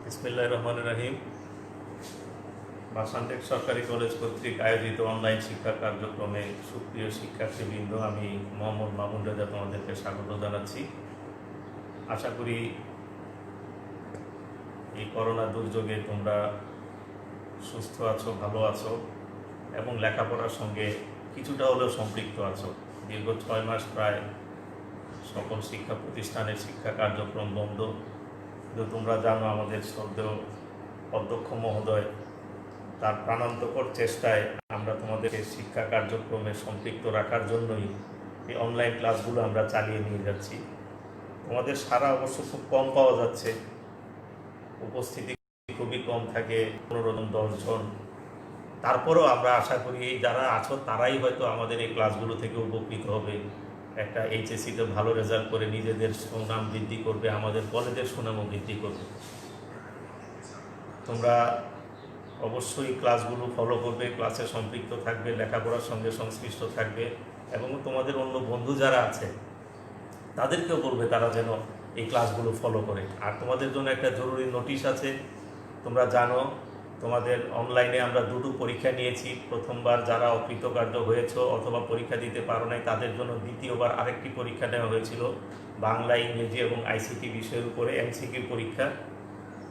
বিসমিল্লাহির রহমানির রহিম। বাসানটেক সরকারি কলেজ কর্তৃক আয়োজিত অনলাইন শিক্ষা কার্যক্রমে সুপ্রিয় শিক্ষার্থীবৃন্দ, আমি মোহাম্মদ মামুন রেজা তোমাদেরকে স্বাগত জানাচ্ছি। আশা করি এই করোনা দুর্যোগে তোমরা সুস্থ আছো, ভালো আছো এবং লেখাপড়ার সঙ্গে কিছুটা হলেও সম্পৃক্ত আছো। দীর্ঘ 6 মাস প্রায় সকল শিক্ষা প্রতিষ্ঠানের শিক্ষা কার্যক্রম বন্ধ। কিন্তু তোমরা জানো, আমাদের শ্রদ্ধেয় অধ্যক্ষ মহোদয় তার প্রাণান্তকর চেষ্টায় আমরা তোমাদেরকে শিক্ষা কার্যক্রমে সম্পৃক্ত রাখার জন্যই এই অনলাইন ক্লাসগুলো আমরা চালিয়ে নিয়ে যাচ্ছি। তোমাদের সারা অবশ্য খুব কম পাওয়া যাচ্ছে, উপস্থিতি খুবই কম থাকে, 15 জন 10 জন। তারপরেও আমরা আশা করি এই যারা আছো তারাই হয়তো আমাদের এই ক্লাসগুলো থেকে উপকৃত হবে, একটা এইচএসসিতে ভালো রেজাল্ট করে নিজেদের সুনাম বৃদ্ধি করবে, আমাদের কলেজের সুনামও বৃদ্ধি করবে। তোমরা অবশ্যই ক্লাসগুলো ফলো করবে, ক্লাসে সম্পৃক্ত থাকবে, লেখাপড়ার সঙ্গে সংশ্লিষ্ট থাকবে এবং তোমাদের অন্য বন্ধু যারা আছে তাদেরকেও বলবে তারা যেন এই ক্লাসগুলো ফলো করে। আর তোমাদের জন্য একটা জরুরি নোটিশ আছে। তোমরা জানো, তোমাদের অনলাইনে আমরা 2টো পরীক্ষা নিয়েছি। প্রথমবার যারা অকৃতকার্য হয়েছে অথবা পরীক্ষা দিতে পারো নাই তাদের জন্য দ্বিতীয়বার আরেকটি পরীক্ষা নেওয়া হয়েছিল, বাংলা, ইংরেজি এবং আইসিটি বিষয়ের উপরে এমসিকিউ পরীক্ষা।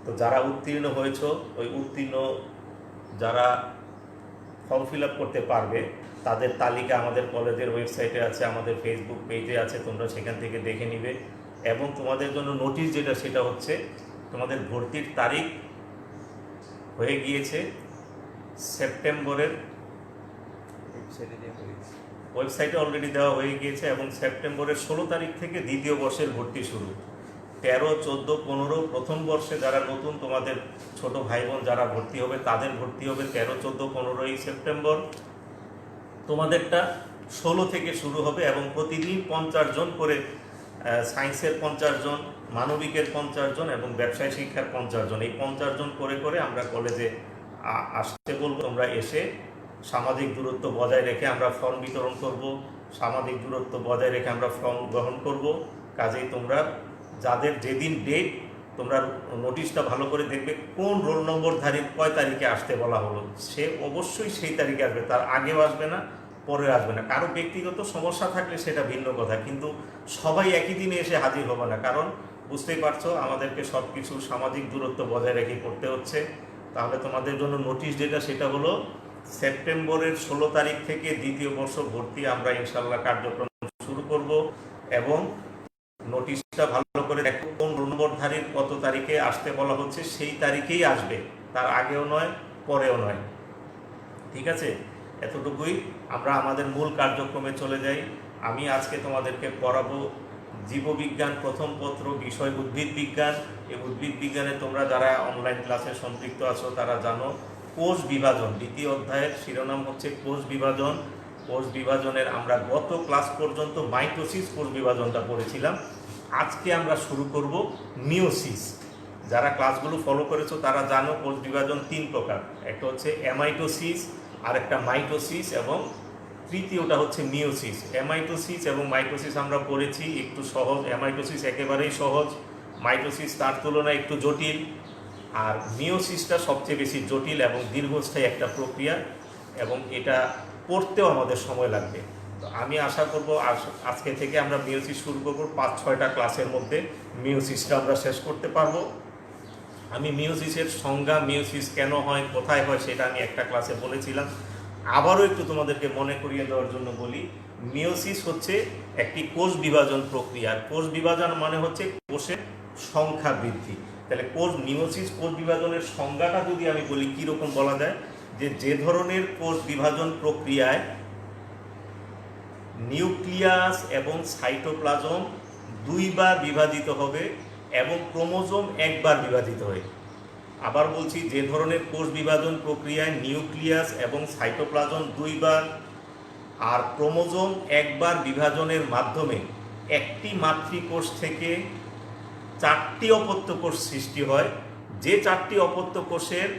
তো যারা উত্তীর্ণ হয়েছ, ওই উত্তীর্ণ যারা ফর্ম ফিল আপ করতে পারবে তাদের তালিকা আমাদের কলেজের ওয়েবসাইটে আছে, আমাদের ফেসবুক পেজে আছে, তোমরা সেখান থেকে দেখে নিবে। এবং তোমাদের জন্য নোটিশ যেটা, সেটা হচ্ছে তোমাদের ভর্তির তারিখ হয়ে গিয়েছে সেপ্টেম্বরের, ওয়েবসাইটে অলরেডি দেওয়া হয়ে গিয়েছে এবং সেপ্টেম্বরের 16 তারিখ থেকে দ্বিতীয় বর্ষের ভর্তি শুরু। 13, 14, 15 প্রথম বর্ষে যারা নতুন তোমাদের ছোট ভাই বোন যারা ভর্তি হবে তাদের ভর্তি হবে 13, 14, 15 সেপ্টেম্বর। তোমাদেরটা 16 থেকে শুরু হবে এবং প্রতিদিন 50 জন করে, সায়েন্সের 50 জন, মানবিকের 50 জন এবং ব্যবসায় শিক্ষার 50 জন, এই 50 জন করে করে আমরা কলেজে আসতে বলবো। তোমরা এসে সামাজিক দূরত্ব বজায় রেখে আমরা ফর্ম বিতরণ করব, সামাজিক দূরত্ব বজায় রেখে আমরা ফর্ম গ্রহণ করব। কাজেই তোমরা যাদের যেদিন ডেট, তোমরা নোটিশটা ভালো করে দেখবে কোন রোল নম্বরধারীর কয় তারিখে আসতে বলা হলো, সে অবশ্যই সেই তারিখে আসবে, তার আগেও আসবে না, পরে আসবে না। কারো ব্যক্তিগত সমস্যা থাকলে সেটা ভিন্ন কথা, কিন্তু সবাই একই দিনে এসে হাজির হবে না, কারণ বুঝতেই পারছো আমাদেরকে সব কিছু সামাজিক দূরত্ব বজায় রেখে করতে হচ্ছে। তাহলে তোমাদের জন্য নোটিশ যেটা, সেটা হলো সেপ্টেম্বরের 16 তারিখ থেকে দ্বিতীয় বর্ষ ভর্তি আমরা ইনশাল্লাহ কার্যক্রম শুরু করব। এবং নোটিশটা ভালো করে দেখো, কোন নম্বরধারীর কত তারিখে আসতে বলা হচ্ছে সেই তারিখেই আসবে, তার আগেও নয়, পরেও নয়। ঠিক আছে, এতটুকুই। আমরা আমাদের মূল কার্যক্রমে চলে যাই। আমি আজকে তোমাদেরকে পড়াবো জীববিজ্ঞান প্রথম পত্র, বিষয় উদ্ভিদ বিজ্ঞান। এই উদ্ভিদ বিজ্ঞানে তোমরা যারা অনলাইন ক্লাসে সম্পৃক্ত আছো তারা জানো কোষ বিভাজন, দ্বিতীয় অধ্যায়ের শিরোনাম হচ্ছে কোষ বিভাজন। কোষ বিভাজনের আমরা গত ক্লাস পর্যন্ত মাইটোসিস কোষ বিভাজনটা পড়েছিলাম। আজকে আমরা শুরু করব মিওসিস। যারা ক্লাসগুলো ফলো করেছো তারা জানো কোষ বিভাজন 3 প্রকার, একটা হচ্ছে অ্যামাইটোসিস, আর একটা মাইটোসিস এবং তৃতীয়টা হচ্ছে মিওসিস। অ্যামাইটোসিস এবং মাইটোসিস আমরা পড়েছি, একটু সহজ। অ্যামাইটোসিস একেবারেই সহজ, মাইটোসিস তার তুলনায় একটু জটিল, আর মিওসিসটা সবচেয়ে বেশি জটিল এবং দীর্ঘস্থায়ী একটা প্রক্রিয়া এবং এটা পড়তেও আমাদের সময় লাগবে। তো আমি আশা করব আজকে থেকে আমরা মিওসিস শুরু করব, 5-6টা ক্লাসের মধ্যে মিওসিসটা আমরা শেষ করতে পারবো। আমি মিওসিসের সংজ্ঞা, মিওসিস কেন হয়, কোথায় হয়, সেটা আমি একটা ক্লাসে বলেছিলাম। আবারও একটু তোমাদেরকে মনে করিয়ে দেওয়ার জন্য বলি, মিওসিস হচ্ছে একটি কোষ বিভাজন প্রক্রিয়া। কোষ বিভাজন মানে হচ্ছে কোষের সংখ্যা বৃদ্ধি। তাহলে মিওসিস কোষ বিভাজনের সংজ্ঞাটা যদি আমি বলি, কীরকম বলা যায়, যে ধরনের কোষ বিভাজন প্রক্রিয়ায় নিউক্লিয়াস এবং সাইটোপ্লাজম 2 বার বিভাজিত হবে এবং ক্রোমোজোম 1 বার বিভাজিত হয়। আবার বলছি, যে ধরনের কোষ বিভাজন প্রক্রিয়ায় নিউক্লিয়াস এবং সাইটোপ্লাজম 2 বার আর ক্রোমোজোম 1 বার বিভাজনের মাধ্যমে একটি মাতৃকোষ থেকে 4টি অপত্য কোষ সৃষ্টি হয়। যে 4টি অপত্য কোষের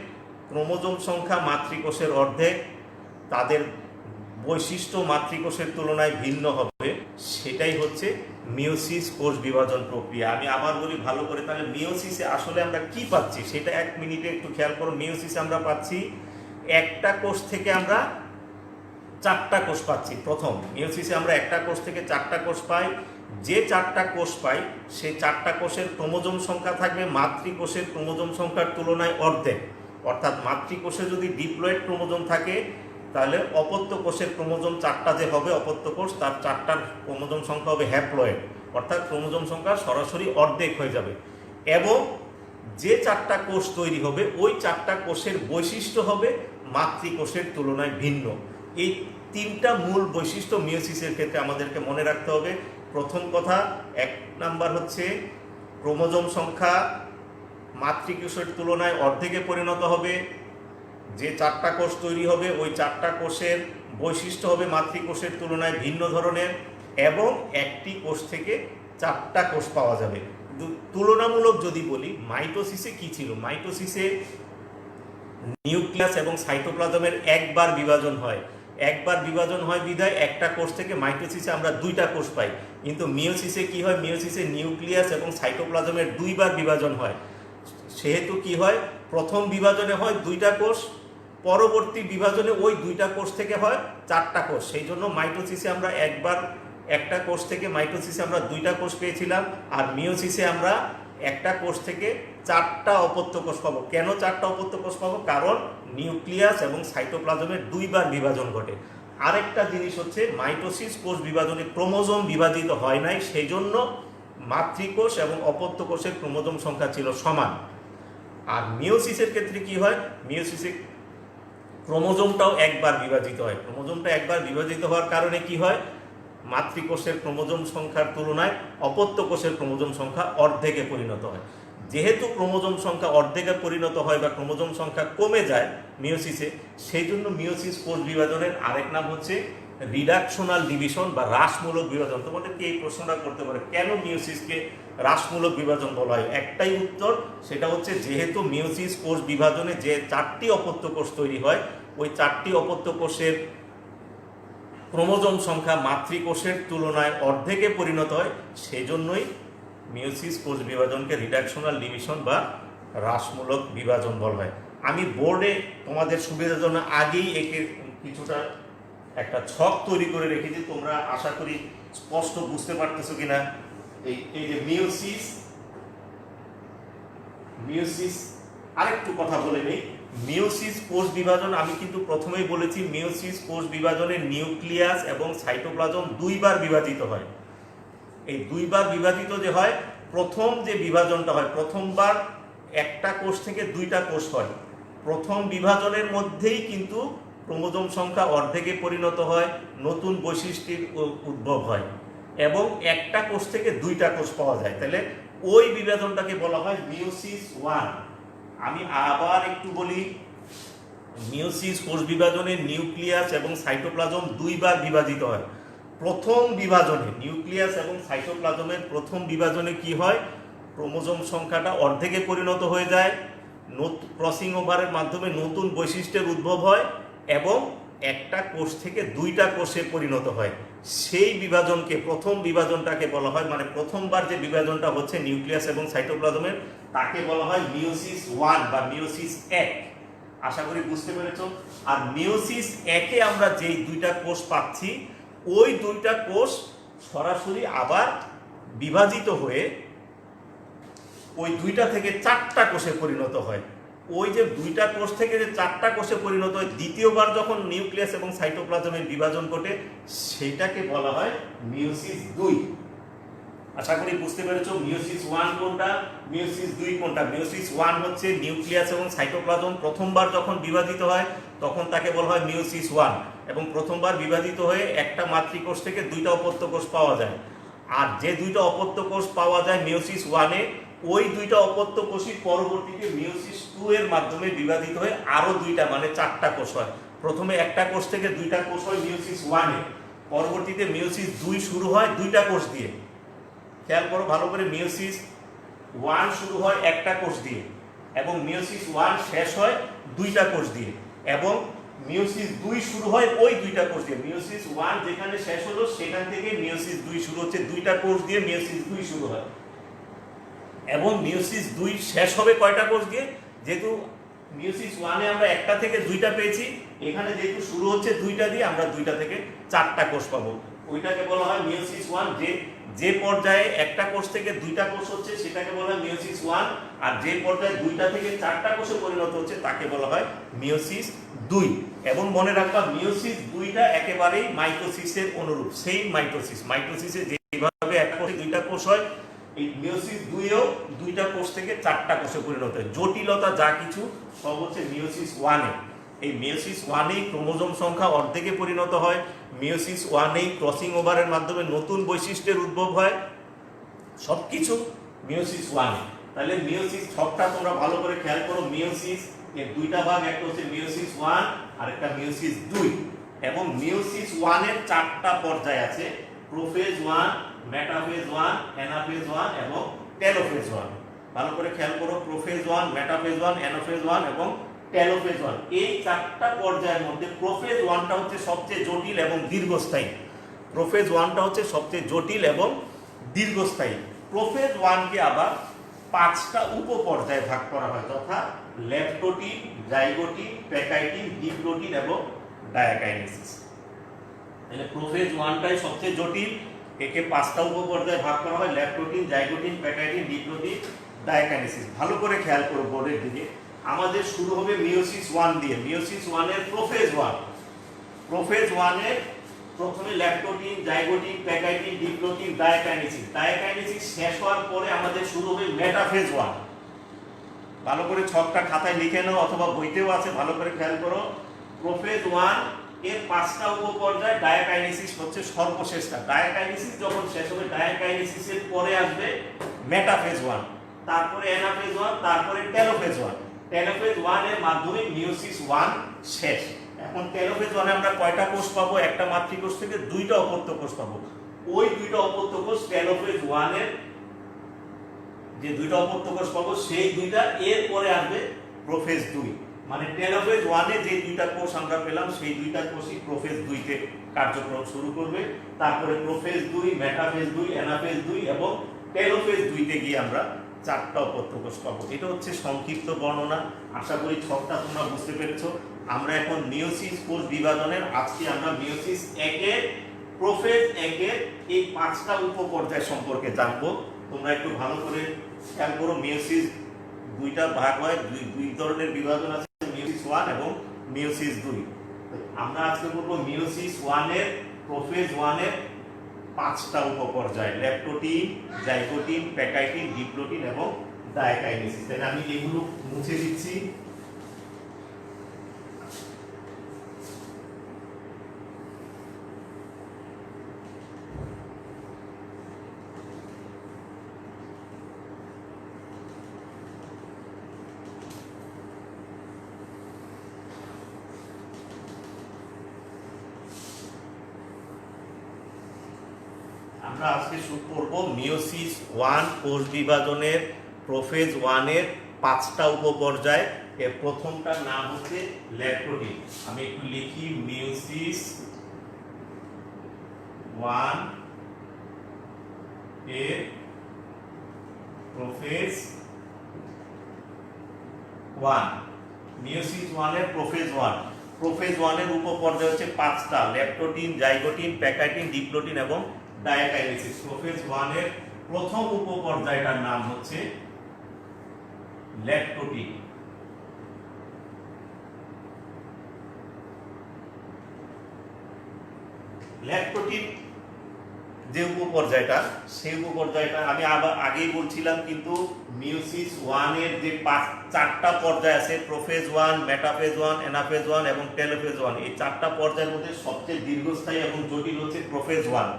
ক্রোমোজোম সংখ্যা মাতৃকোষের অর্ধেক, তাদের বৈশিষ্ট্য মাতৃকোষের তুলনায় ভিন্ন হবে, সেটাই হচ্ছে মিওসিস কোষ বিভাজন প্রক্রিয়া। আমি আবার বলি ভালো করে, তাহলে মিওসিসে আসলে আমরা কি পাচ্ছি সেটা 1 মিনিটে একটু খেয়াল করো। মিওসিসে আমরা পাচ্ছি একটা কোষ থেকে আমরা 4টা কোষ পাচ্ছি। প্রথম মিওসিসে আমরা একটা কোষ থেকে 4টা কোষ পাই। যে 4টা কোষ পাই সেই 4টা কোষের ক্রোমোজোম সংখ্যা থাকবে মাতৃকোষের ক্রোমোজোম সংখ্যার তুলনায় অর্ধেক। অর্থাৎ মাতৃকোষে যদি ডিপ্লয়েড ক্রোমোজোম থাকে তাহলে অপত্য কোষের ক্রোমোজোম 4টা যে হবে অপত্য কোষ, তার 4টার ক্রোমোজোম সংখ্যা হবে হ্যাপ্লয়েড, অর্থাৎ ক্রোমোজোম সংখ্যা সরাসরি অর্ধেক হয়ে যাবে। এবং যে 4টা কোষ তৈরি হবে ওই 4টা কোষের বৈশিষ্ট্য হবে মাতৃকোষের তুলনায় ভিন্ন। এই 3টা মূল বৈশিষ্ট্য মিওসিসের ক্ষেত্রে আমাদেরকে মনে রাখতে হবে। প্রথম কথা, 1 নাম্বার হচ্ছে ক্রোমোজোম সংখ্যা মাতৃকোষের তুলনায় অর্ধেকে পরিণত হবে। যে 4টা কোষ তৈরি হবে ওই 4টা কোষের বৈশিষ্ট্য হবে মাতৃকোষের তুলনায় ভিন্ন ধরনের, এবং একটি কোষ থেকে 4টা কোষ পাওয়া যাবে। তুলনামূলক যদি বলি, মাইটোসিসে কি ছিল? মাইটোসিসে নিউক্লিয়াস এবং সাইটোপ্লাজমের একবার বিভাজন হয়। একবার বিভাজন হয় বিধায় একটা কোষ থেকে মাইটোসিসে আমরা 2টা কোষ পাই। কিন্তু মিওসিসে কি হয়? মিওসিসে নিউক্লিয়াস এবং সাইটোপ্লাজমের 2বার বিভাজন হয়। সেহেতু কি হয়, প্রথম বিভাজনে হয় 2টা কোষ, পরবর্তী বিভাজনে ওই 2টা কোষ থেকে হয় 4টা কোষ। সেই জন্য মাইটোসিসে আমরা একবার একটা কোষ থেকে মাইটোসিসে আমরা 2টা কোষ পেয়েছিলাম, আর মিওসিসে আমরা একটা কোষ থেকে 4টা অপত্য কোষ পাবো। কেন 4টা অপত্য কোষ পাবো? কারণ নিউক্লিয়াস এবং সাইটোপ্লাজমের 2বার বিভাজন ঘটে। আরেকটা জিনিস হচ্ছে, মাইটোসিস কোষ বিভাজনে ক্রোমোজোম বিভাজিত হয় নাই, সেই জন্য মাতৃকোষ এবং অপত্য কোষের ক্রোমোজোম সংখ্যা ছিল সমান। আর মিওসিসের ক্ষেত্রে কি হয়? মিওসিসে ক্রোমোজোমটাও একবার বিভাজিত হয়। ক্রোমোজোমটা একবার বিভাজিত হওয়ার কারণে কি হয়, মাতৃকোষের ক্রোমোজোম সংখ্যার তুলনায় অপত্য কোষের ক্রোমোজোম সংখ্যা অর্ধেকে পরিণত হয়। যেহেতু ক্রোমোজোম সংখ্যা অর্ধেকে পরিণত হয় বা ক্রোমোজোম সংখ্যা কমে যায় মিওসিসে, সেই জন্য মিওসিস কোষ বিভাজনের আরেক নাম হচ্ছে রিডাকশনাল ডিভিশন বা হ্রাসমূলক বিভাজন। তোমাদেরকে এই প্রশ্নটা করতে পারে, কেন মিওসিসকে হ্রাসমূলক বিভাজন বলা হয়? একটাই উত্তর, সেটা হচ্ছে যেহেতু মিওসিস কোষ বিভাজনে যে 4টি অপত্য কোষ তৈরি হয় ওই 4টি অপত্য কোষের ক্রোমোজোম সংখ্যা মাতৃকোষের তুলনায় অর্ধেকে পরিণত হয়, সেজন্যই মিওসিস কোষ বিভাজনকে রিডাকশনাল ডিভিশন বা হ্রাসমূলক বিভাজন বলা হয়। আমি বোর্ডে তোমাদের সুবিধার জন্য আগেই একে কিছুটা একটা ছক তৈরি করে রেখেছি, তোমরা আশা করি স্পষ্ট বুঝতে পারতেছো কিনা। এই যে মিওসিস আরেকটু কথা বলে নেই। মিওসিস কোষ বিভাজন আমি কিন্তু প্রথমেই বলেছি, মিওসিস কোষ বিভাজনে নিউক্লিয়াস এবং সাইটোপ্লাজম 2বার বিভাজিত হয়। এই 2বার বিভাজিত যে হয়, প্রথম যে বিভাজনটা হয়, প্রথমবার একটা কোষ থেকে 2টা কোষ হয়। প্রথম বিভাজনের মধ্যেই কিন্তু ক্রোমোজোম সংখ্যা অর্ধেকে পরিণত হয়, নতুন বৈশিষ্ট্যের উদ্ভব হয় এবং একটা কোষ থেকে 2টা কোষ পাওয়া যায়। তাহলে ওই বিভাজনটাকে বলা হয় মিওসিস 1। আমি আবার একটু বলি, মিওসিস কোষ বিভাজনে নিউক্লিয়াস এবং সাইটোপ্লাজম 2বার বিভাজিত হয়। প্রথম বিভাজনে নিউক্লিয়াস এবং সাইটোপ্লাজমের প্রথম বিভাজনে কি হয়, ক্রোমোজোম সংখ্যাটা অর্ধেকে পরিণত হয়ে যায়, ক্রসিং ওভারের মাধ্যমে নতুন বৈশিষ্ট্যের উদ্ভব হয় এবং একটা কোষ থেকে 2টা কোষে পরিণত হয়। সেই বিভাজনকে, প্রথম বিভাজনটাকে বলা হয়, মানে প্রথমবার যে বিভাজনটা হচ্ছে নিউক্লিয়াস এবং সাইটোপ্লাজমের, তাকে বলা হয় মিওসিস 1 বা মিওসিস 1। আশা করি বুঝতে পেরেছ। আর মিওসিস 1-এ আমরা যেই 2টা কোষ পাচ্ছি, ওই 2টা কোষ সরাসরি আবার বিভাজিত হয়ে ওই 2টা থেকে 4টা কোষে পরিণত হয়। ওই যে 2টা কোষ থেকে যে 4টা কোষে পরিণত হয়, দ্বিতীয়বার যখন নিউক্লিয়াস এবং সাইটোপ্লাজমের বিভাজন ঘটে, সেটাকে বলা হয় মিওসিস 2। আশা করি বুঝতে পেরেছো মিওসিস 1 কোনটা, মিওসিস 2 কোনটা। মিওসিস 1 হচ্ছে নিউক্লিয়াস এবং সাইটোপ্লাজম প্রথমবার যখন বিভাজিত হয় তখন তাকে বলা হয় মিওসিস 1, এবং প্রথমবার বিভাজিত হয়ে একটা মাতৃকোষ থেকে 2টা অপত্য কোষ পাওয়া যায়। আর যে 2টা অপত্য কোষ পাওয়া যায় মিওসিস 1-এ, ওই 2টা অপত্য কোষই পরবর্তীতে মিওসিস 2 এর মাধ্যমে বিভাজিত হয়ে আরো 2টা মানে 4টা কোষ হয়। প্রথমে একটা কোষ থেকে 2টা কোষ হয় মিওসিস 1-এ, পরবর্তীতে মিওসিস 2 শুরু হয় 2টা কোষ দিয়ে। খেয়াল করো ভালো করে, মিওসিস 1 শুরু হয় একটা কোষ দিয়ে এবং মিওসিস 1 শেষ হয় 2টা কোষ দিয়ে, এবং মিওসিস 2 শুরু হয় ওই দুইটা কোষ দিয়ে। মিওসিস 1 যেখানে শেষ হলো সেখান থেকে মিওসিস 2 শুরু হচ্ছে, দুইটা কোষ দিয়ে মিওসিস 2 শুরু হয়। এবং মিওসিস 2 শেষ হবে কয়টা কোষ দিয়ে? যেহেতু মিওসিস 1 এ আমরা একটা থেকে দুইটা পেয়েছি, এখানে যেহেতু শুরু হচ্ছে দুইটা দিয়ে, আমরা দুইটা থেকে চারটা কোষ পাবো। ওইটাকে বলা হয় মিওসিস 1। যে পর্যায়ে একটা কোষ থেকে দুইটা কোষ হচ্ছে সেটাকে বলা হয় মিওসিস 1, আর যে পর্যায়ে দুইটা থেকে চারটা কোষে পরিণত হচ্ছে তাকে বলা হয় মিওসিস 2। এবং মনে রাখবা মিওসিস 2টা একেবারেই মাইটোসিসের অনুরূপ, সেম মাইটোসিস। মাইটোসিসে যেভাবে একটা কোষে দুইটা কোষ হয়, এই মিওসিস 2এও দুইটা কোষ থেকে চারটা কোষে পরিণত হয়। জটিলতা যা কিছু সব হচ্ছে মিওসিস 1-এ। এই মিওসিস 1-এই ক্রোমোজোম সংখ্যা অর্ধেকে পরিণত হয়। মিওসিস 1-এই ক্রসিং ওভারের মাধ্যমে নতুন বৈশিষ্ট্যের উদ্ভব হয়। সবকিছু মিওসিস 1-এ। তাহলে মিওসিস ছকটা তোমরা ভালো করে খেয়াল করো। মিওসিস এর দুইটা ভাগ, একটা হচ্ছে মিওসিস 1 আর একটা মিওসিস 2। এবং মিওসিস 1-এর চারটা পর্যায় আছে: প্রোফেজ 1, মেটাফেজ 1, অ্যানাফেজ 1 এবং টেলোফেজ 1। ভালো করে খেয়াল করো, প্রোফেজ 1, মেটাফেজ 1, অ্যানাফেজ 1 এবং টেলোফেজ 1। এই চারটা পর্যায়ের মধ্যে প্রোফেজ 1টা হচ্ছে সবচেয়ে জটিল এবং দীর্ঘস্থায়ী। প্রোফেজ 1টা হচ্ছে সবচেয়ে জটিল এবং দীর্ঘস্থায়ী। প্রোফেজ 1কে আবার 5টা উপপর্যায়ে ভাগ করা হয়, যথা ল্যাকটোটিন, জাইগোটিন, প্যাকাইটিন, ডিপ্লোটিন এবং ডায়াকাইনেসিস। তাহলে প্রোফেজ 1টাই সবচেয়ে জটিল, একে 5টা উপপর্যায়ে ভাগ করা হয়: ল্যাকটোটিন, জাইগোটিন, প্যাকাইটিন, ডিপ্লোটিন, ডায়াকাইনেসিস। ভালো করে খেয়াল করো বোর্ডের দিকে। আমাদের শুরু হবে মিওসিস 1 দিয়ে। মিওসিস 1 এর প্রোফেজ 1। প্রোফেজ 1 এর প্রথমে leptotene, zygotene, pachytene, diplotene, diakinesis. Diakinesis শেষ হওয়ার পরে আমাদের শুরু হবে মেটাফেজ 1। ভালো করে ছকটা খাতায় লিখে নাও অথবা বইতেও আছে, ভালো করে খেয়াল করো। প্রোফেজ 1 এর 5টা উপপর্যায়, ডায়াকাইনেসিস হচ্ছে সর্বশেষটা। ডায়াকাইনেসিস যখন শেষ হবে, ডায়াকাইনেসিসের পরে আসবে মেটাফেজ 1, তারপরে অ্যানাফেজ 1, তারপরে টেলোফেজ 1। টেলোফেজ 1 এর মাধ্যমে মিওসিস 1 শেষ। এখন টেলোফেজ 1 এ আমরা কয়টা কোষ পাবো? একটা মাতৃকোষ থেকে দুইটা অপত্য কোষ পাবো। ওই দুইটা অপত্য কোষ টেলোফেজ 1 এর যে দুইটা অপত্য কোষ পাবো সেই দুইটা এর পরে আসবে প্রোফেজ 2। মানে টেলোফেজ 1 এ যে দুইটা কোষ আমরা পেলাম সেই দুইটা কোষই প্রোফেজ 2 তে কার্যক্রম শুরু করবে। তারপরে প্রোফেজ 2, মেটাফেজ 2, অ্যানাফেজ 2 এবং টেলোফেজ 2 তে গিয়ে আমরা চারটা অপত্য কোষ পাবো। এটা হচ্ছে সংক্ষিপ্ত বর্ণনা। আশা করি ছকটা তোমরা বুঝতে পেরেছো। আমরা এখন মিওসিস কোষ বিভাজনের, আজকে আমরা মিওসিস 1 এর প্রোফেজ 1 এর এই 5টা উপপর্যায় সম্পর্কে জানবো। তোমরা একটু ভালো করে খেয়াল করো। মিওসিস 2টা ভাগ হয়, দুই ধরনের বিভাজন আছে, মিওসিস 1 এবং মিওসিস 2। আমরা আজকে বলবো মিওসিস 1 এর প্রোফেজ 1 এর 5টা উপপর্যায়: ল্যাকটোটিন, জাইগোটিন, প্যাকাইটিন, ডিপ্লোটিন এবং ডায়াকাইনেসিস। তাহলে আমি এগুলো মুছে দিচ্ছি। আমরা আজকে শুরু করব মিওসিস 1 কোষ বিভাজনের প্রোফেজ 1 এর 5টা উপপর্যায়। এর প্রথমটার নাম হচ্ছে ল্যাকটোটিন। আমি একটু লিখি, মিওসিস 1 এর প্রোফেজ 1। মিওসিস 1 এর প্রোফেজ 1। প্রোফেজ 1 এর উপপর্যায় হচ্ছে 5টা: ল্যাকটোটিন, জাইগোটিন, প্যাকাইটিন, ডিপ্লোটিন এবং ডায়াকাইনেসিস। প্রোফেজ 1 এর প্রথম উপপর্যায়টার নাম হচ্ছে ল্যাকটোটিন। ল্যাকটোটিন যে উপপর্যায়টা, সেই উপপর্যায়টা আমি আবার আগেই বলছিলাম, কিন্তু মিওসিস 1 এর যে 4টা পর্যায় আছে, প্রোফেজ 1, মেটাফেজ 1, অ্যানাফেজ 1 এবং টেলোফেজ 1, এই 4টা পর্যায়ের মধ্যে সবচেয়ে দীর্ঘস্থায়ী এবং জটিল হচ্ছে প্রোফেজ 1।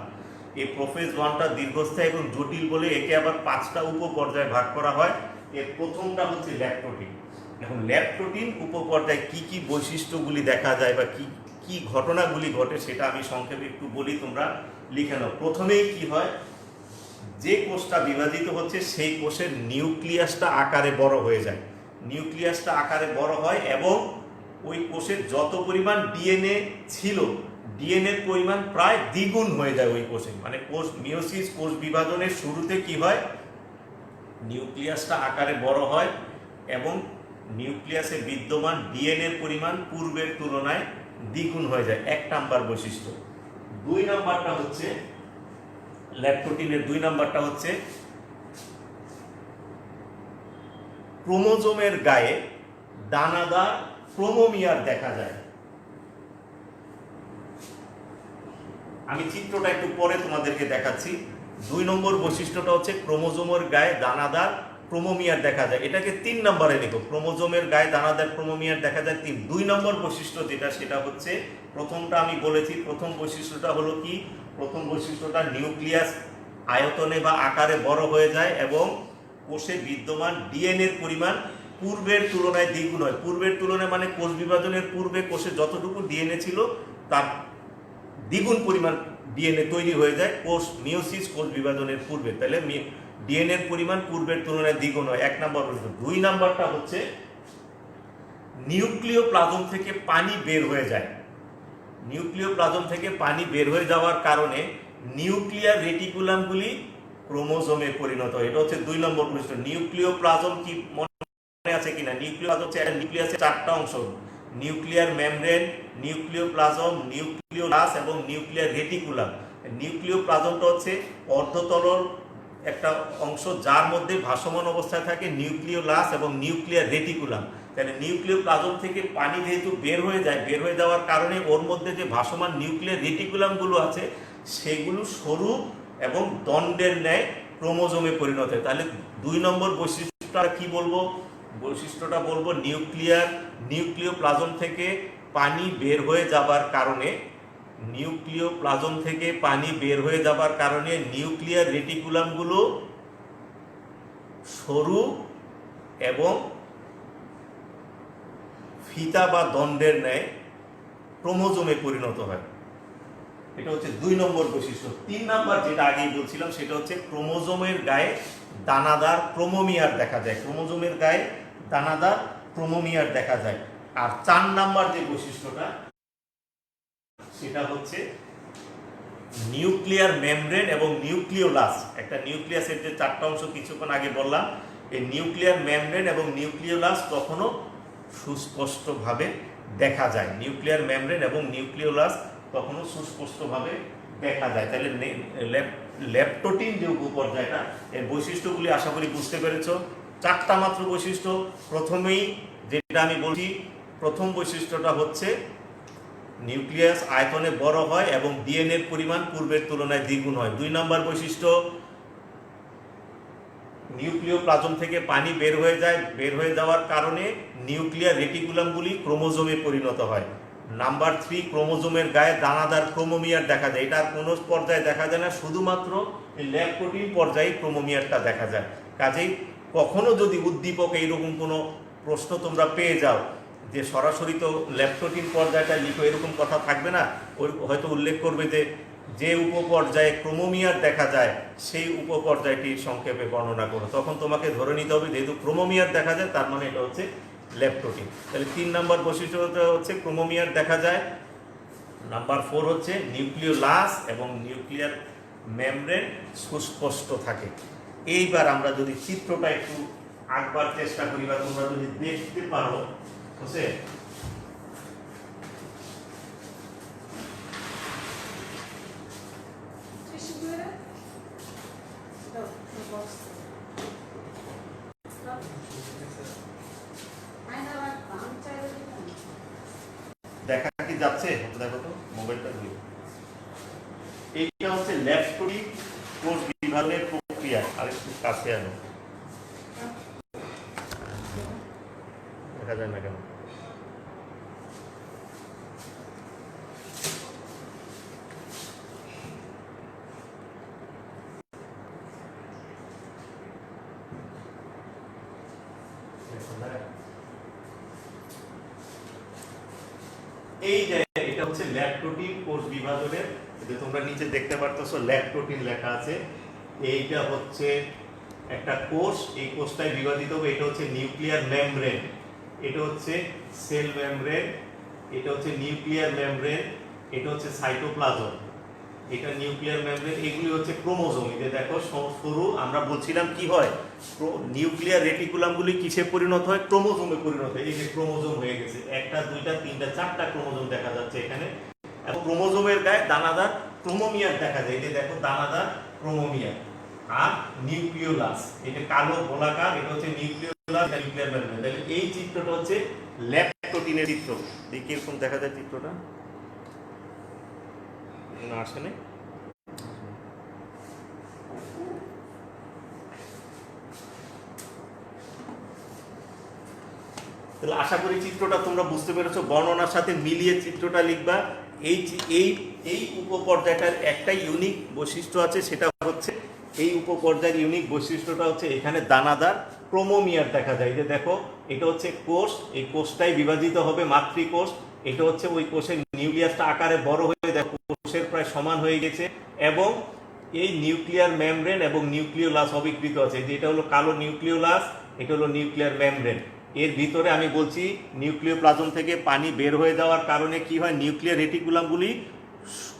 এই প্রোফেজ 1টা দীর্ঘস্থায়ী এবং জটিল বলে একে আবার 5টা উপপর্যায়ে ভাগ করা হয়। এর প্রথমটা হচ্ছে ল্যাকটোটিন। এখন ল্যাকটোটিন উপপর্যায়ে কি কি বৈশিষ্ট্যগুলি দেখা যায় বা কি কি ঘটনাগুলি ঘটে সেটা আমি সংক্ষেপে একটু বলি, তোমরা লিখে নাও। প্রথমেই কি হয়, যে কোষটা বিভাজিত হচ্ছে সেই কোষের নিউক্লিয়াসটা আকারে বড় হয়ে যায়। নিউক্লিয়াসটা আকারে বড় হয় এবং ওই কোষের যত পরিমাণ ডিএনএ ছিল, ডিএনএর পরিমাণ প্রায় দ্বিগুণ হয়ে যায় ওই কোষে। মানে কোষ মিওসিস, কোষ বিভাজনের শুরুতে কি হয়, নিউক্লিয়াসটা আকারে বড় হয় এবং নিউক্লিয়াসে বিদ্যমান ডিএনএর পরিমাণ পূর্বের তুলনায় দ্বিগুণ হয়ে যায়। 1 নাম্বার বৈশিষ্ট্য। 2 নাম্বারটা হচ্ছে ল্যাকটোটিনের 2 নাম্বারটা হচ্ছে ক্রোমোজোমের গায়ে দানাদার ক্রোমোমিয়ার দেখা যায়। আমি চিত্রটা একটু পরে তোমাদেরকে দেখাচ্ছি। 2 নম্বর বৈশিষ্ট্যটা হচ্ছে ক্রোমোজোমের গায়ে দানাদার ক্রোমোমিয়ার দেখা যায়। এটাকে 3 নম্বরে লিখো, ক্রোমোজোমের গায়ে দানাদার ক্রোমোমিয়ার দেখা যায় 3। 2 নম্বর বৈশিষ্ট্য যেটা, সেটা হচ্ছে, প্রথমটা আমি বলেছি, প্রথম বৈশিষ্ট্যটা হলো কি, প্রথম বৈশিষ্ট্যটা নিউক্লিয়াস আয়তনে বা আকারে বড় হয়ে যায় এবং কোষে বিদ্যমান ডিএনএর পরিমাণ পূর্বের তুলনায় দ্বিগুণ হয়। পূর্বের তুলনায় মানে কোষ বিভাজনের পূর্বে কোষে যতটুকু ডিএনএ ছিল তার দ্বিগুণ পরিমাণ ডিএনএ তৈরি হয়ে যায় কোষ মিওসিস, কোষ বিভাজনের পূর্বে। তাহলে ডিএনএর পরিমাণ পূর্বের তুলনায় দ্বিগুণ হয়, 1 নম্বর বৈশিষ্ট্য। 2 নম্বরটা হচ্ছে নিউক্লিওপ্লাজম থেকে পানি বের হয়ে যায়। নিউক্লিওপ্লাজম থেকে পানি বের হয়ে যাওয়ার কারণে নিউক্লিয়ার রেটিকুলামগুলি ক্রোমোজোমে পরিণত হয়। এটা হচ্ছে 2 নম্বর বৈশিষ্ট্য। নিউক্লিওপ্লাজম কি মনে আছে কিনা? নিউক্লিওপ্লাজম হচ্ছে একটা নিউক্লিয়াসের 4টা অংশ, নিউক্লিয়ার মেমব্রেন, নিউক্লিওপ্লাজম, নিউক্লিওলাস এবং নিউক্লিয়ার রেটিকুলাম। নিউক্লিওপ্লাজমটা হচ্ছে অর্ধতরল একটা অংশ যার মধ্যে ভাসমান অবস্থায় থাকে নিউক্লিওলাস এবং নিউক্লিয়ার রেটিকুলাম। তাহলে নিউক্লিওপ্লাজম থেকে পানি যেহেতু বের হয়ে যায়, বের হয়ে যাওয়ার কারণে ওর মধ্যে যে ভাসমান নিউক্লিয়ার রেটিকুলামগুলো আছে সেগুলো সরু এবং দণ্ডের ন্যায় ক্রোমোজোমে পরিণত হয়। তাহলে 2 নম্বর বৈশিষ্ট্যটা কি বলবো? বৈশিষ্ট্যটা বলবো নিউক্লিওপ্লাজম থেকে পানি বের হয়ে যাবার কারণে, নিউক্লিওপ্লাজম থেকে পানি বের হয়ে যাবার কারণে নিউক্লিয়ার রেটিকুলামগুলো সরু এবং ফিতা বা দণ্ডের ন্যায় ক্রোমোজোমে পরিণত হয়। এটা হচ্ছে 2 নম্বর বৈশিষ্ট্য। 3 নাম্বার যেটা আগেই বলছিলাম সেটা হচ্ছে ক্রোমোজোমের গায়ে দানাদার ক্রোমোমিয়ার দেখা যায়। ক্রোমোজোমের গায়ে দানাদার ক্রোমোমিয়ার দেখা যায়। আর 4 নাম্বার যে বৈশিষ্ট্যটা সেটা হচ্ছে নিউক্লিয়ার মেমব্রেন এবং নিউক্লিওলাস। একটা নিউক্লিয়াসের যে 4টা অংশ কিছুক্ষণ আগে বললাম, এই নিউক্লিয়ার মেমব্রেন এবং নিউক্লিওলাস কখনো সুস্পষ্টভাবে দেখা যায়। নিউক্লিয়ার মেমব্রেন এবং নিউক্লিওলাস কখনো সুস্পষ্টভাবে দেখা যায়। তাহলে ল্যাকটোটিন যে উপপর্যায়টা, এর বৈশিষ্ট্যগুলি আশা করি বুঝতে পেরেছো। 4টা মাত্র বৈশিষ্ট্য। প্রথমেই যেটা আমি বলছি, প্রথম বৈশিষ্ট্যটা হচ্ছে নিউক্লিয়াস আয়তনে বড় হয় এবং ডিএনএর পরিমাণ পূর্বের তুলনায় দ্বিগুণ হয়। 2 নম্বর বৈশিষ্ট্য, নিউক্লিওপ্লাজম থেকে পানি বের হয়ে যায়, বের হয়ে যাওয়ার কারণে নিউক্লিয়ার রেটিকুলামগুলি ক্রোমোজোমে পরিণত হয়। নাম্বার 3, ক্রোমোজোমের গায়ে দানাদার ক্রোমোমিয়ার দেখা যায়। এটা আর কোনো পর্যায়ে দেখা যায় না, শুধুমাত্র এই ল্যাকটোটিন পর্যায়ে ক্রোমোমিয়ারটা দেখা যায়। কাজেই কখনো যদি উদ্দীপক এইরকম কোনো প্রশ্ন তোমরা পেয়ে যাও যে সরাসরি তো ল্যাকটোটিন পর্যায়টা লিখো, এরকম কথা থাকবে না। ওই হয়তো উল্লেখ করবে যে উপপর্যায়ে ক্রোমোমিয়ার দেখা যায় সেই উপপর্যায়টির সংক্ষেপে বর্ণনা করো। তখন তোমাকে ধরে নিতে হবে যেহেতু ক্রোমোমিয়ার দেখা যায় তার মানে এটা হচ্ছে ল্যাকটোটিন। তাহলে 3 নম্বর বৈশিষ্ট্যটা হচ্ছে ক্রোমোমিয়ার দেখা যায়। নাম্বার 4 হচ্ছে নিউক্লিওলাস এবং নিউক্লিয়ার মেমব্রেন সুস্পষ্ট থাকে। এইবার আমরা যদি চিত্রটা একটু আঁকবার চেষ্টা করি বা তোমরা যদি দেখতে পারো, বুঝছে? দেখা কি যাচ্ছে? দেখো তো মোবাইলটা ধরে। এইটা হচ্ছে ল্যাকটোটিন কোষ বিভাজনের প্রক্রিয়া। আর একটু কাছে আনো, দেখা যায় না কেন? এই যে এটা হচ্ছে ল্যাকটোটিন কোষ বিভাজনের, যে তোমরা নিচে দেখতে পারতেছো ল্যাকটোটিন লেখা আছে। এইটা হচ্ছে একটা কোষ, এই কোষটাই বিভাজিত হবে। এটা হচ্ছে নিউক্লিয়ার মেমব্রেন এটা হচ্ছে সেল মেমব্রেন, এটা হচ্ছে নিউক্লিয়ার মেমব্রেন, এটা হচ্ছে সাইটোপ্লাজম, এটা নিউক্লিয়ার মেমব্রেন, এগুলি হচ্ছে ক্রোমোজোম। এই যে দেখো সরু, আমরা বলছিলাম কি হয়, নিউক্লিয়ার রেটিকুলামগুলি কিসে পরিণত হয়, ক্রোমোজোমে পরিণত হয়। এই যে ক্রোমোজোম হয়ে গেছে, একটা দুইটা তিনটা চারটা ক্রোমোজোম দেখা যাচ্ছে এখানে। এবং ক্রোমোজোমের গায়ে দানাদার ক্রোমোমিয়ার দেখা যায়, এই যে দেখো দানাদার ক্রোমোমিয়ার। আর নিউক্লিওলাস, এটা কালো গোলাকার, এটা হচ্ছে নিউক্লিওলাস, এটা নিউক্লিয়ার মেমব্রেন। তাহলে এই চিত্রটা হচ্ছে ল্যাপটোটিনের চিত্র। দেখি এরকম দেখা যায় চিত্রটা, না আসেনি। তাহলে আশা করি চিত্রটা তোমরা বুঝতে পেরেছো, বর্ণনার সাথে মিলিয়ে চিত্রটা লিখবা। এই এই এই উপপর্যায়টার একটা ইউনিক বৈশিষ্ট্য আছে, সেটা হচ্ছে এই উপপর্যায়ের ইউনিক বৈশিষ্ট্যটা হচ্ছে এখানে দানাদার ক্রোমোমিয়ার দেখা যায়। যে দেখো এটা হচ্ছে কোষ, এই কোষটাই বিভাজিত হবে মাতৃকোষ, এটা হচ্ছে ওই কোষের নিউক্লিয়াসটা আকারে বড় হয়ে দেখো কোষের প্রায় সমান হয়ে গেছে, এবং এই নিউক্লিয়ার মেমব্রেন এবং নিউক্লিওলাস অবিকৃত আছে। যেটা হলো কালো নিউক্লিওলাস, এটা হলো নিউক্লিয়ার মেমব্রেন। এর ভিতরে আমি বলছি নিউক্লিওপ্লাজম থেকে পানি বের হয়ে যাওয়ার কারণে কি হয়, নিউক্লিয়ার রেটিকুলামগুলি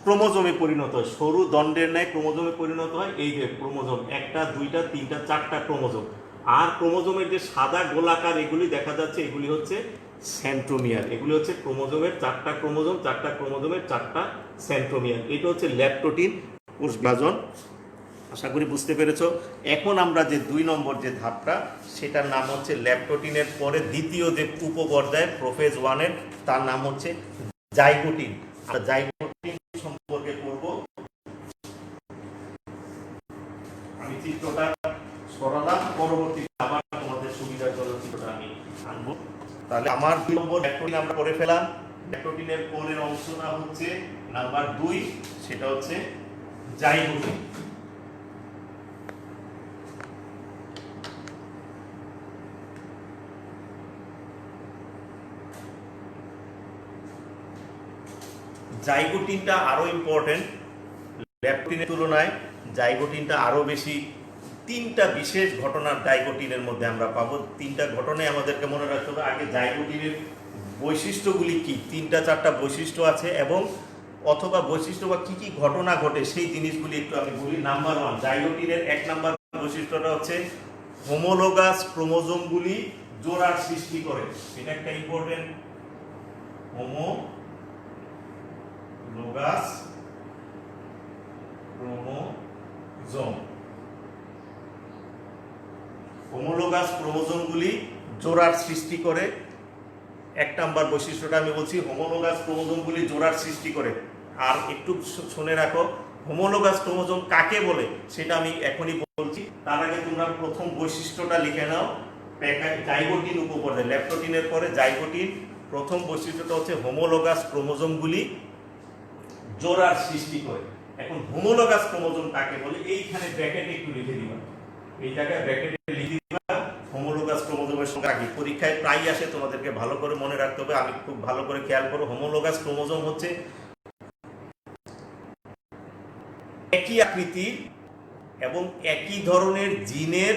ক্রোমোজোমে পরিণত হয়, সরু দণ্ডের ন্যায় ক্রোমোজোমে পরিণত হয়। এই যে ক্রোমোজোম, একটা দুইটা তিনটা চারটা ক্রোমোজোম। আর ক্রোমোজোমের যে সাদা গোলাকার এগুলি দেখা যাচ্ছে, এগুলি হচ্ছে সেন্ট্রোমিয়ার। এগুলি হচ্ছে ক্রোমোজোমের চারটা ক্রোমোজোম, চারটা ক্রোমোজোমের চারটা সেন্ট্রোমিয়ার। এটা হচ্ছে ল্যাপটোটিন কোষ বিভাজন। আশা করি বুঝতে পেরেছো। এখন আমরা যে 2 নম্বর যে ধাপটা, সেটার নাম হচ্ছে ল্যাপটোটিনের পরে দ্বিতীয় যে উপপর্যায় প্রোফেজ 1-এর, তার নাম হচ্ছে জাইগোটিন। জাইগোটিন সম্পর্কে পড়ব। আমি চিত্রটা সরালাম, পরবর্তীতে আবার তোমাদের সুবিধার জন্য চিত্রটা আমি আনবো। তাহলে আমার 2 নম্বর ল্যাপটোটিন আমরা পড়ে ফেলাম। ল্যাপটোটিনের পরের অংশটা হচ্ছে নাম্বার 2, সেটা হচ্ছে জাইগোটিন। জাইগোটিনটা আরো ইম্পর্টেন্ট, ল্যাপটোটিনের তুলনায় জাইগোটিনটা আরো বেশি। 3টা বিশেষ ঘটনার জাইগোটিনের মধ্যে আমরা পাবো। 3টা ঘটনায় আমাদেরকে মনে রাখতে হবে। আগে জাইগোটিনের বৈশিষ্ট্যগুলি কি, 3টা 4টা বৈশিষ্ট্য আছে, এবং অথবা বৈশিষ্ট্য বা কি কি ঘটনা ঘটে সেই জিনিসগুলি একটু আমি বলি। নাম্বার 1, জাইগোটিনের 1 নাম্বার বৈশিষ্ট্যটা হচ্ছে হোমোলোগাস ক্রোমোজোমগুলি জোড়ার সৃষ্টি করে। এটা একটা ইম্পর্টেন্ট, হোমোলোগাস ক্রোমোজোম। হোমোলোগাস ক্রোমোজোমগুলি জোড়ার সৃষ্টি করে। 1 নাম্বার বৈশিষ্ট্যটা আমি বলছি, হোমোলোগাস ক্রোমোজোমগুলি জোড়ার সৃষ্টি করে। আর একটু শুনে রাখো, হোমোলোগাস ক্রোমোজোম কাকে বলে সেটা আমি এখনই বলছি। তার আগে তোমরা প্রথম বৈশিষ্ট্যটা লিখে নাও। জাইগোটিন উপপর্যায়, ল্যাপটোটিনের পরে জাইগোটিন, প্রথম বৈশিষ্ট্যটা হচ্ছে হোমোলোগাস ক্রোমোজোমগুলি জোড়ার সৃষ্টি করে। এখন হোমোলোগাস ক্রোমোজোম কাকে বলে, এইখানে ব্র্যাকেটে একটু লিখে দিবা, এই জায়গায় ব্র্যাকেটে লিখে দিবা হোমোলোগাস ক্রোমোজোমের সংখ্যা কি। পরীক্ষায় প্রায় আসে, তোমাদেরকে ভালো করে মনে রাখতে হবে। আমি খুব ভালো করে খেয়াল করো, হোমোলোগাস ক্রোমোজোম হচ্ছে একই আকৃতির এবং একই ধরনের জিনের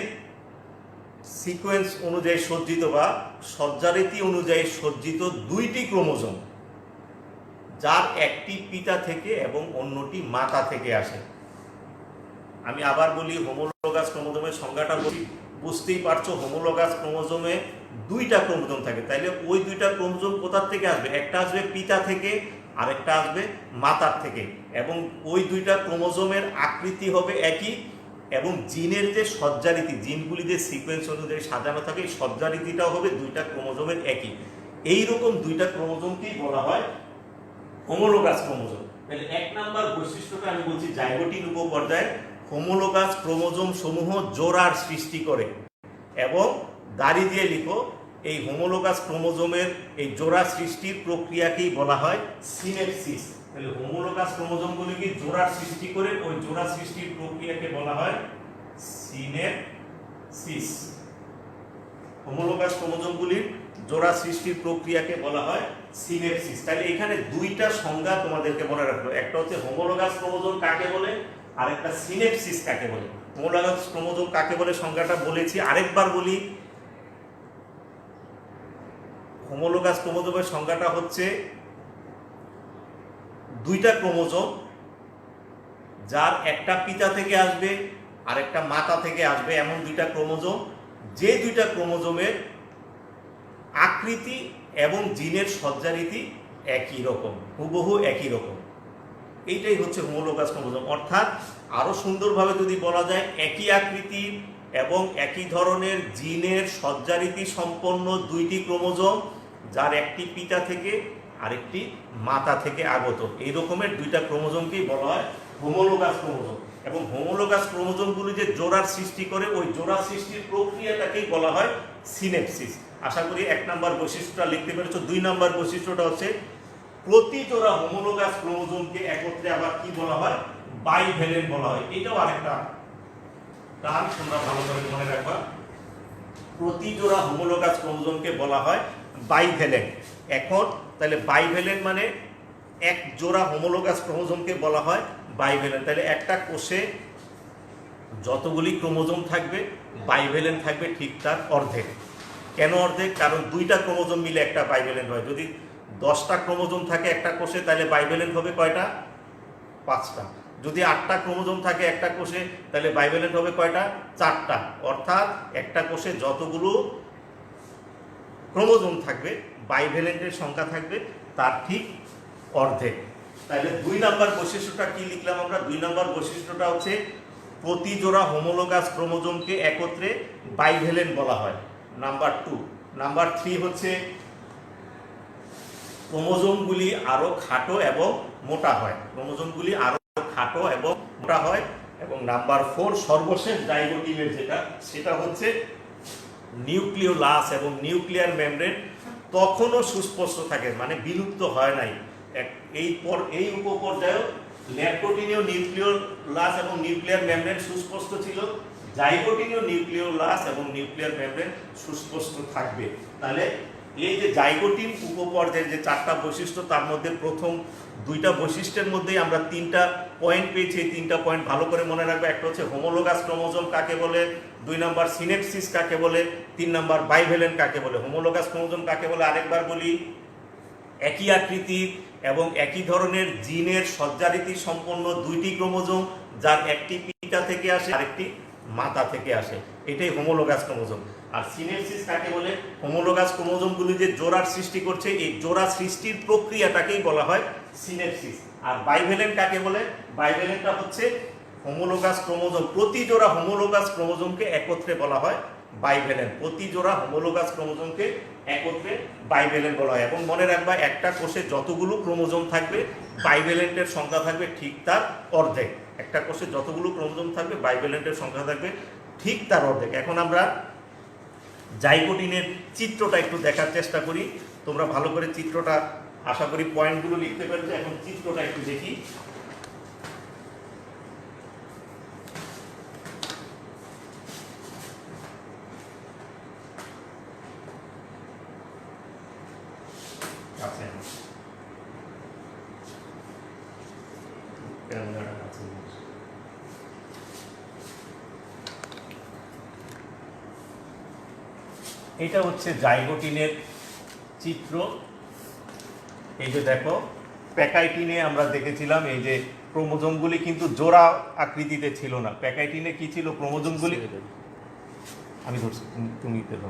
সিকোয়েন্স অনুযায়ী সজ্জিত বা সজ্জারীতি অনুযায়ী সজ্জিত 2টি ক্রোমোজোম, যার একটি পিতা থেকে এবং অন্যটি মাতা থেকে আসে। আমি আবার বলি, হোমোলোগাস ক্রোমোজোমের সংজ্ঞাটা বলি, বুঝতেই পারছো। হোমোলোগাস ক্রোমোজোমে 2টা ক্রোমোজোম থাকে, তাইলে ওই 2টা ক্রোমোজোম কোথা থেকে আসবে, একটা আসবে পিতা থেকে, আরেকটা আসবে মাতার থেকে, এবং ওই 2টা ক্রোমোজোমের আকৃতি হবে একই, এবং জিনের যে সজ্জারীতি, জিনগুলি যে সিকোয়েন্স অনুযায়ী সাজানো থাকে, এই সজ্জারীতিটাও হবে 2টা ক্রোমোজোমের একই। এইরকম 2টা ক্রোমোজোমকেই বলা হয় হোমোলোগাস ক্রোমোজোম। তাহলে 1 নাম্বার বৈশিষ্ট্যটা আমি বলছি, জাইগোটিন উপপর্যায়ে হোমোলোগাস ক্রোমোজোম সমূহ জোড়ার সৃষ্টি করে। এবং দাড়ি দিয়ে লিখো, এই হোমোলোগাস ক্রোমোজোমের এই জোড়া সৃষ্টির প্রক্রিয়াকেই বলা হয় সিনেপসিস। তাহলে হোমোলোগাস ক্রোমোজোমগুলিকে জোড়ার সৃষ্টি করে, ওই জোড়া সৃষ্টির প্রক্রিয়াকে বলা হয় সিনেপসিস। হোমোলোগাস ক্রোমোজোমগুলির জোড়া সৃষ্টির প্রক্রিয়াকে বলা হয় সিনেপসিস। তাহলে এখানে 2টা সংজ্ঞা তোমাদেরকে মনে রাখবে, একটা হচ্ছে হোমোলোগাস ক্রোমোজোম কাকে বলে, আর একটা সিনেপসিস কাকে বলে। হোমোলোগাস ক্রোমোজোম কাকে বলে সংজ্ঞাটা বলেছি, আরেকবার বলি। হোমোলোগাস ক্রোমোজোমের সংজ্ঞাটা হচ্ছে দুইটা ক্রোমোজোম যার একটা পিতা থেকে আসবে আর একটা মাতা থেকে আসবে, এমন দুইটা ক্রোমোজোম, যে দুইটা ক্রোমোজোমের আকৃতি এবং জিনের সজ্জারীতি একই রকম, হুবহু একই রকম। এইটাই হচ্ছে হোমোলোগাস ক্রোমোজোম। অর্থাৎ আরো সুন্দরভাবে যদি বলা যায়, একই আকৃতি এবং একই ধরনের জিনের সজ্জারীতি সম্পন্ন দুইটি ক্রোমোজোম যার একটি পিতা থেকে আরেকটি মাতা থেকে আগত, এই রকমের দুইটা ক্রোমোজোমকেই বলা হয় হোমোলোগাস ক্রোমোজোম। এবং হোমোলোগাস ক্রোমোজোমগুলি যে জোড়ার সৃষ্টি করে, ওই জোড়া সৃষ্টির প্রক্রিয়াটাকেই বলা হয় সিনেপসিস। আশা করি 1 নম্বর বৈশিষ্ট্যটা লিখতে পেরেছো। 2 নম্বর বৈশিষ্ট্যটা হচ্ছে প্রতি জোড়া হোমোলোগাস ক্রোমোজোমকে একত্রে আবার কি বলা হয়? বাইভ্যালেন্ট বলা হয়। এটাও আরেকটা টার্ম, তোমরা ভালো করে মনে রাখবা। প্রতি জোড়া হোমোলোগাস ক্রোমোজোমকে বলা হয় বাইভ্যালেন্ট। এখন তাহলে বাইভ্যালেন্ট মানে এক জোড়া হোমোলোগাস ক্রোমোজোমকে বলা হয় বাইভ্যালেন্ট। তাহলে একটা কোষে যতগুলি ক্রোমোজোম থাকবে, বাইভ্যালেন্ট থাকবে ঠিক তার অর্ধেক। কেন অর্ধেক? কারণ দুইটা ক্রোমোজোম মিলে একটা বাইভ্যালেন্ট হয়। যদি 10টা ক্রোমোজোম থাকে একটা কোষে, তাহলে বাইভ্যালেন্ট হবে কয়টা? 5টা। যদি 8টা ক্রোমোজোম থাকে একটা কোষে, তাহলে বাইভ্যালেন্ট হবে কয়টা? 4টা। অর্থাৎ একটা কোষে যতগুলো ক্রোমোজোম থাকবে, বাইভ্যালেন্টের সংখ্যা থাকবে তার ঠিক অর্ধেক। তাহলে 2 নম্বর বৈশিষ্ট্যটা কি লিখলাম আমরা? 2 নম্বর বৈশিষ্ট্যটা হচ্ছে প্রতি জোড়া হোমোলোগাস ক্রোমোজোমকে একত্রে বাইভ্যালেন্ট বলা হয়। নাম্বার 2। নাম্বার 3 হচ্ছে ক্রোমোজোমগুলি আরো খাটো এবং মোটা হয়। ক্রোমোজোমগুলি আরো খাটো এবং মোটা হয়। এবং নাম্বার 4 সর্বশেষ জাইগোটিনের যেটা, সেটা হচ্ছে নিউক্লিওলাস এবং নিউক্লিয়ার মেমব্রেন তখনও সুস্পষ্ট থাকে, মানে বিলুপ্ত হয় নাই। এই উপপর্যায়ে ল্যাক্টোটিনীয় নিউক্লিওলাস এবং নিউক্লিয়ার মেমব্রেন সুস্পষ্ট ছিল, জাইগোটিনীয় নিউক্লিওলাস এবং নিউক্লিয়ার মেমব্রেন সুস্পষ্ট থাকবে। তাহলে এই যে জাইগোটিন উপপর্যায়ের যে 4টা বৈশিষ্ট্য, তার মধ্যে প্রথম 2টা বৈশিষ্ট্যের মধ্যেই আমরা 3টা পয়েন্ট পেয়েছি। এই 3টা পয়েন্ট ভালো করে মনে রাখবে। একটা হচ্ছে হোমোলোগাস ক্রোমোজোম কাকে বলে, 2 নম্বর সিনেপসিস কাকে বলে, 3 নম্বর বাইভ্যালেন্ট কাকে বলে। হোমোলোগাস ক্রোমোজোম কাকে বলে আরেকবার বলি, একই আকৃতির এবং একই ধরনের জিনের সজ্জারীতি সম্পন্ন দুইটি ক্রোমোজোম যার একটি পিতা থেকে আসে আরেকটি মাতা থেকে আসে, এটাই হোমোলোগাস ক্রোমোজোম। আর সিনেপসিস কাকে বলে? হোমোলোগাস ক্রোমোজোমগুলি যে জোড়ার সৃষ্টি করছে, এই জোড়া সৃষ্টির প্রক্রিয়াটাকেই বলা হয় সিনেপসিস। আর বাইভ্যালেন্ট কাকে বলে? বাইভ্যালেন্টটা হচ্ছে হোমোলোগাস ক্রোমোজোম, প্রতি জোড়া হোমোলোগাস ক্রোমোজোমকে একত্রে বলা হয় বাইভ্যালেন্ট। প্রতি জোড়া হোমোলোগাস ক্রোমোজোমকে একত্রে বাইভ্যালেন্ট বলা হয়। এবং মনে রাখবা, একটা কোষে যতগুলো ক্রোমোজোম থাকবে, বাইভ্যালেন্টের সংখ্যা থাকবে ঠিক তার অর্ধেক। একটা কোষে যতগুলো ক্রোমোজোম থাকবে, বাইভ্যালেন্টের সংখ্যা থাকবে ঠিক তার অর্ধেক। এখন আমরা জাইগোটিনের চিত্রটা একটু দেখার চেষ্টা করি। তোমরা ভালো করে চিত্রটা, আশা করি পয়েন্টগুলো লিখতে পেরেছো। এখন চিত্রটা একটু দেখি। এটা হচ্ছে জাইগোটিনের চিত্র। এই যে দেখো, প্যাকাইটিনে আমরা দেখেছিলাম এই যে ক্রোমোজোমগুলি কিন্তু জোড়া আকৃতিতে ছিল না। প্যাকাইটিনে কি ছিল? ক্রোমোজোমগুলি, আমি ধরছি, তুমি ধরো।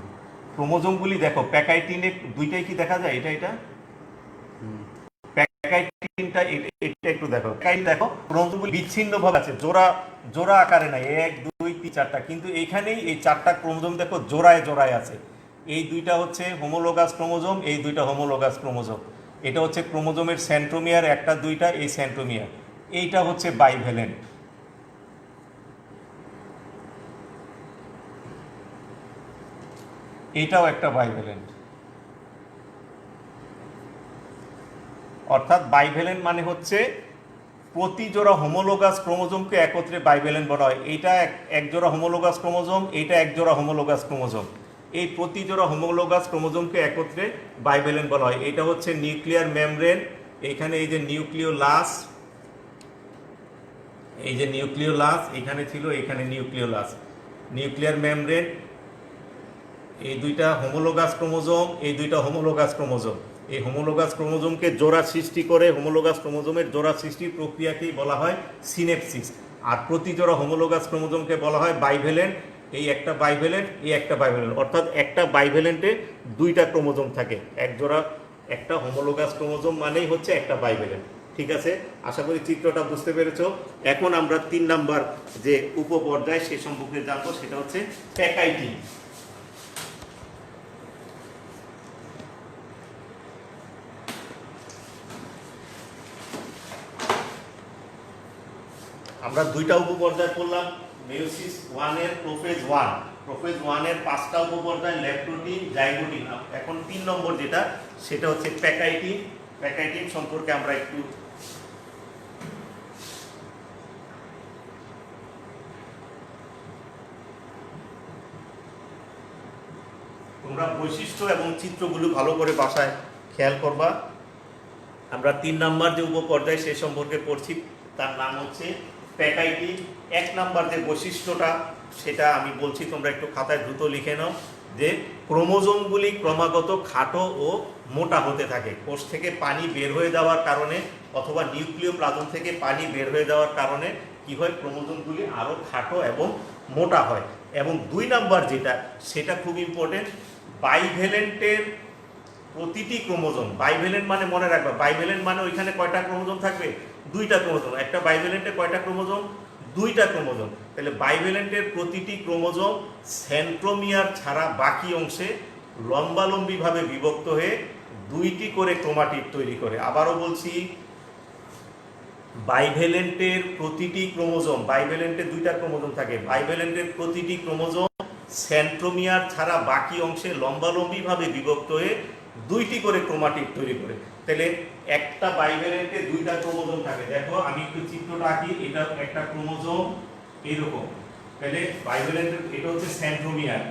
ক্রোমোজোমগুলি দেখো, প্যাকাইটিনে দুইটাই কি দেখা যায়? এটা প্যাকাইটিনটা এটা একটু দেখো। প্যাকাইটিন দেখো, ক্রোমোজোমগুলি বিচ্ছিন্নভাবে আছে, জোড়া আকারে নাই, 1 2 3 4টা। কিন্তু এইখানেই এই 4টা ক্রোমোজোম দেখো জোড়ায় জোড়ায় আছে। এই দুইটা হচ্ছে হোমোলোগাস ক্রোমোজোম, এই দুইটা হোমোলোগাস ক্রোমোজোম। এটা হচ্ছে ক্রোমোজোমের সেন্ট্রোমিয়ার, একটা দুইটা, এই সেন্ট্রোমিয়ার। এইটা হচ্ছে বাইভ্যালেন্ট। এইটাও একটা বাইভ্যালেন্ট। অর্থাৎ বাইভ্যালেন্ট মানে হচ্ছে প্রতি জোড়া হোমোলোগাস ক্রোমোজোমকে একত্রে বাইভ্যালেন্ট বলা হয়। এইটা এক জোড়া হোমোলোগাস ক্রোমোজোম, এইটা এক জোড়া হোমোলোগাস ক্রোমোজোম। এই প্রতি জোড়া হোমোলোগাস ক্রোমোজোমকে একত্রে বাইভ্যালেন্ট বলা হয়। এটা হচ্ছে নিউক্লিয়ার মেমব্রেন। এখানে এই যে নিউক্লিওলাস, এই যে নিউক্লিওলাস এখানে ছিল, এখানে নিউক্লিওলাস। নিউক্লিয়ার মেমব্রেন, এই দুইটা হোমোলোগাস ক্রোমোজোম, এই দুইটা হোমোলোগাস ক্রোমোজোম। এই হোমোলোগাস ক্রোমোজোমকে জোড়া সৃষ্টি করে, হোমোলোগাস ক্রোমোজোমের জোড়া সৃষ্টির প্রক্রিয়াকেই বলা হয় সিনেপসিস। আর প্রতি জোড়া হোমোলোগাস ক্রোমোজোমকে বলা হয় বাইভ্যালেন্ট। এই একটা বাইভ্যালেন্ট, এই একটা বাইভ্যালেন্ট, অর্থাৎ একটা বাইভ্যালেন্টে দুইটা ক্রোমোজোম থাকে। এক জোড়া একটা হোমোলোগাস ক্রোমোজোম মানেই হচ্ছে একটা বাইভ্যালেন্ট। ঠিক আছে, আশা করি চিত্রটা বুঝতে পেরেছো। এখন আমরা 3 নাম্বার যে উপপর্যায় সে সম্পর্কে জানবো, সেটা হচ্ছে প্যাকাইটিন। আমরা দুইটা উপপর্যায় পড়লাম, মেয়োসিস 1 এর প্রোফেজ 1। প্রোফেজ 1 এর 5টা উপপর্যায়, ল্যাক্টোটিন, জাইগোটিন। এখন 3 নম্বর যেটা, সেটা হচ্ছে প্যাকাইটিন। প্যাকাইটিন সম্পর্কে আমরা একটু তোমরা বৈশিষ্ট্য এবং চিত্রগুলো ভালো করে বাসায় খেয়াল করবা। আমরা 3 নাম্বার যে উপপর্যায় সে সম্পর্কে পড়ছি, তার নাম হচ্ছে প্যাকাইটিন। 1 নাম্বার যে বৈশিষ্ট্যটা সেটা আমি বলছি, তোমরা একটু খাতায় দ্রুত লিখে নাও, যে ক্রোমোজোমগুলি ক্রমাগত খাটো ও মোটা হতে থাকে। কোষ থেকে পানি বের হয়ে যাওয়ার কারণে অথবা নিউক্লিয় প্লাজম থেকে পানি বের হয়ে যাওয়ার কারণে কি হয়, ক্রোমোজোমগুলি আরও খাটো এবং মোটা হয়। এবং 2 নাম্বার যেটা, সেটা খুব ইম্পর্টেন্ট, বাইভ্যালেন্টের প্রতিটি ক্রোমোজোম, বাইভ্যালেন্ট মানে মনে রাখবা, বাইভ্যালেন্ট মানে ওইখানে কয়টা ক্রোমোজোম থাকবে, দুইটা ক্রোমোজোম। একটা বাইভ্যালেন্টে কয়টা ক্রোমোজোম, দুইটা ক্রোমোজোম। তাহলে বাইভ্যালেন্টের প্রতিটি ক্রোমোজোম সেন্ট্রোমিয়ার ছাড়া বাকি অংশে লম্বালম্বিভাবে বিভক্ত হয়ে 2টি করে ক্রোমাটিড তৈরি করে। আবারও বলছি, বাইভ্যালেন্টের প্রতিটি ক্রোমোজোম, বাইভ্যালেন্টে 2টা ক্রোমোজোম থাকে, বাইভ্যালেন্টের প্রতিটি ক্রোমোজোম সেন্ট্রোমিয়ার ছাড়া বাকি অংশে লম্বালম্বিভাবে বিভক্ত হয়ে 2টি করে ক্রোমাটিড তৈরি করে। তাহলে একটা বাইভ্যালেন্টে 2টা ক্রোমোজোম থাকে। দেখো আমি একটু চিত্রটা আঁকি, এটা একটা ক্রোমোজোম এইরকম। তাহলে বাইভ্যালেন্টের এটা হচ্ছে সেন্ট্রোমিয়ার।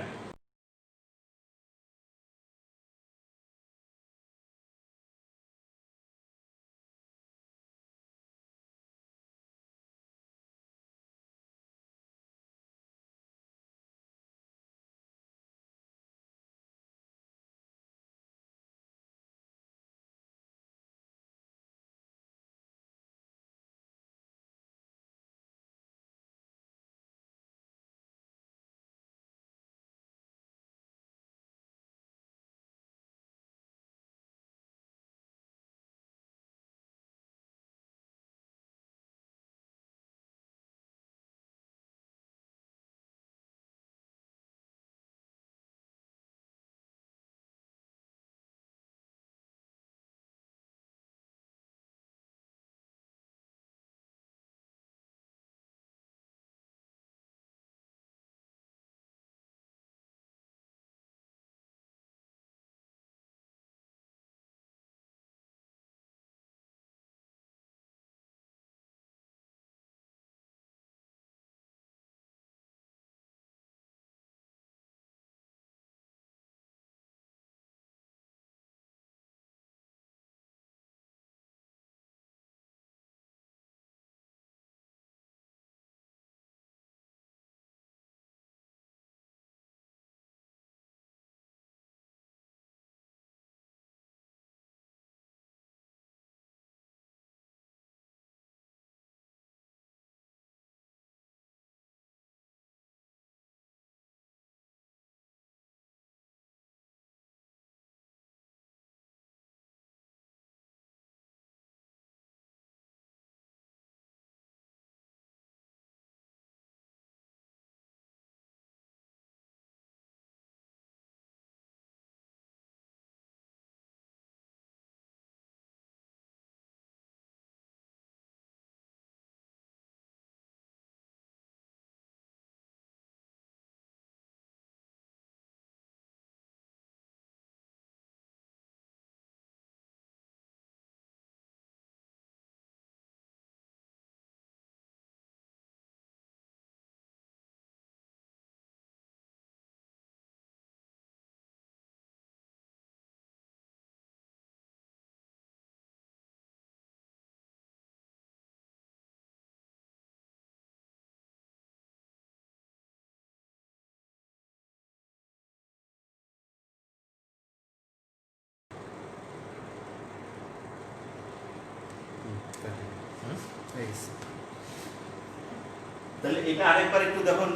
তাহলে এটা আরেকবার একটু দেখুন,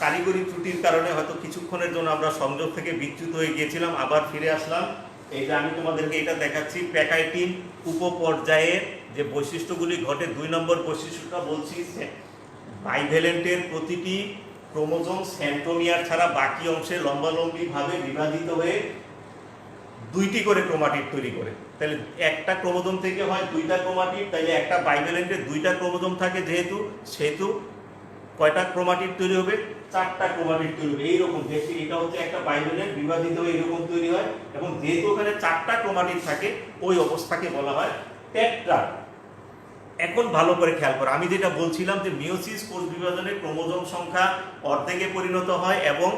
কারিগরি ত্রুটির কারণে হয়তো কিছুক্ষণের জন্য আমরা সংযোগ থেকে বিচ্যুত হয়ে গিয়েছিলাম, আবার ফিরে আসলাম। এইটা আমি তোমাদেরকে এটা দেখাচ্ছি প্যাকাইটিন উপপর্যায়ের যে বৈশিষ্ট্যগুলি ঘটে। 2 নম্বর বৈশিষ্ট্যটা বলছি, বাইভ্যালেন্টের প্রতিটি ক্রোমোজোম সেন্ট্রোমিয়ার ছাড়া বাকি অংশে লম্বালম্বিভাবে বিভাজিত হয়ে 2টি করে ক্রোমাটিড তৈরি করে। তাহলে একটা ক্রোমোজোম থেকে হয় 2টা ক্রোমাটিড, তাহলে একটা বাইভ্যালেন্টে 2টা ক্রোমোজোম থাকে সেহেতু কয়টা ক্রোমাটিড তৈরি হবে? 4টা ক্রোমাটিড তৈরি হবে। এইরকম দেখি, এটা হচ্ছে একটা বাইভ্যালেন্ট বিভাজিত হয়ে এরকম তৈরি হয়, এবং যেহেতু ওখানে 4টা ক্রোমাটিড থাকে ওই অবস্থাকে বলা হয় টেট্রা। এখন ভালো করে খেয়াল করো, আমি যেটা বলছিলাম যে মিওসিস কোষ বিভাজনে ক্রোমোজোম সংখ্যা অর্ধেকে পরিণত হয় এবং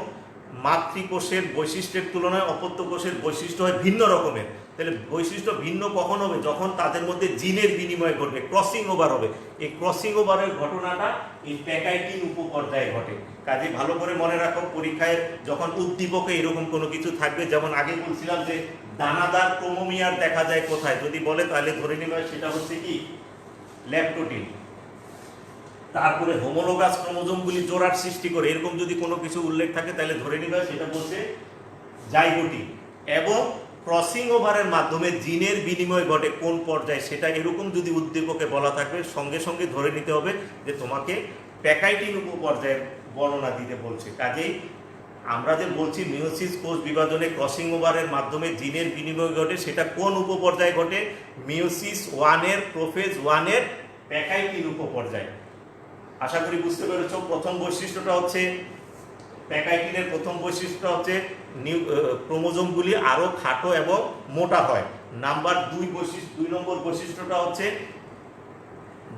মাতৃকোষের বৈশিষ্ট্যের তুলনায় অপত্য কোষের বৈশিষ্ট্য হয় ভিন্ন রকমের। তাহলে বৈশিষ্ট্য ভিন্ন কখন হবে? যখন তাদের মধ্যে জিনের বিনিময় ঘটবে, ক্রসিং ওভার হবে। এই ক্রসিং ওভারের ঘটনাটা এই প্যাকাইটিন উপপর্যায়ে ঘটে। কাজে ভালো করে মনে রাখো, পরীক্ষায় যখন উদ্দীপকে এরকম কোনো কিছু থাকবে, যেমন আগে বলছিলাম যে দানাদার ক্রোমোমিয়ার দেখা যায় কোথায়, যদি বলে তাহলে ধরে নিবে সেটা হচ্ছে কি ল্যাপটোটিন। তারপরে হোমোলোগাস ক্রোমোজোমগুলি জোড়ার সৃষ্টি করে, এরকম যদি কোনো কিছু উল্লেখ থাকে তাহলে ধরে নিবে সেটা বলছে জাইগোটিন। এবং ক্রসিং ওভারের মাধ্যমে জিনের বিনিময় ঘটে কোন পর্যায়ে, সেটা এরকম যদি উদ্দীপকে বলা থাকবে সঙ্গে সঙ্গে ধরে নিতে হবে যে তোমাকে প্যাকাইটিন উপপর্যায়ের বর্ণনা দিতে বলছে। কাজেই আমরা যে বলছি মিওসিস কোষ বিভাজনে ক্রসিং ওভারের মাধ্যমে জিনের বিনিময় ঘটে, সেটা কোন উপপর্যায়ে ঘটে? মিওসিস 1-এর প্রোফেজ 1-এর প্যাকাইটিন উপপর্যায়। আশা করি বুঝতে পেরেছ। প্রথম বৈশিষ্ট্যটা হচ্ছে প্যাকাইটিনের প্রথম বৈশিষ্ট্য হচ্ছে ক্রোমোজোমগুলি আরো খাটো এবং মোটা হয়। নাম্বার 2 নম্বর বৈশিষ্ট্যটা হচ্ছে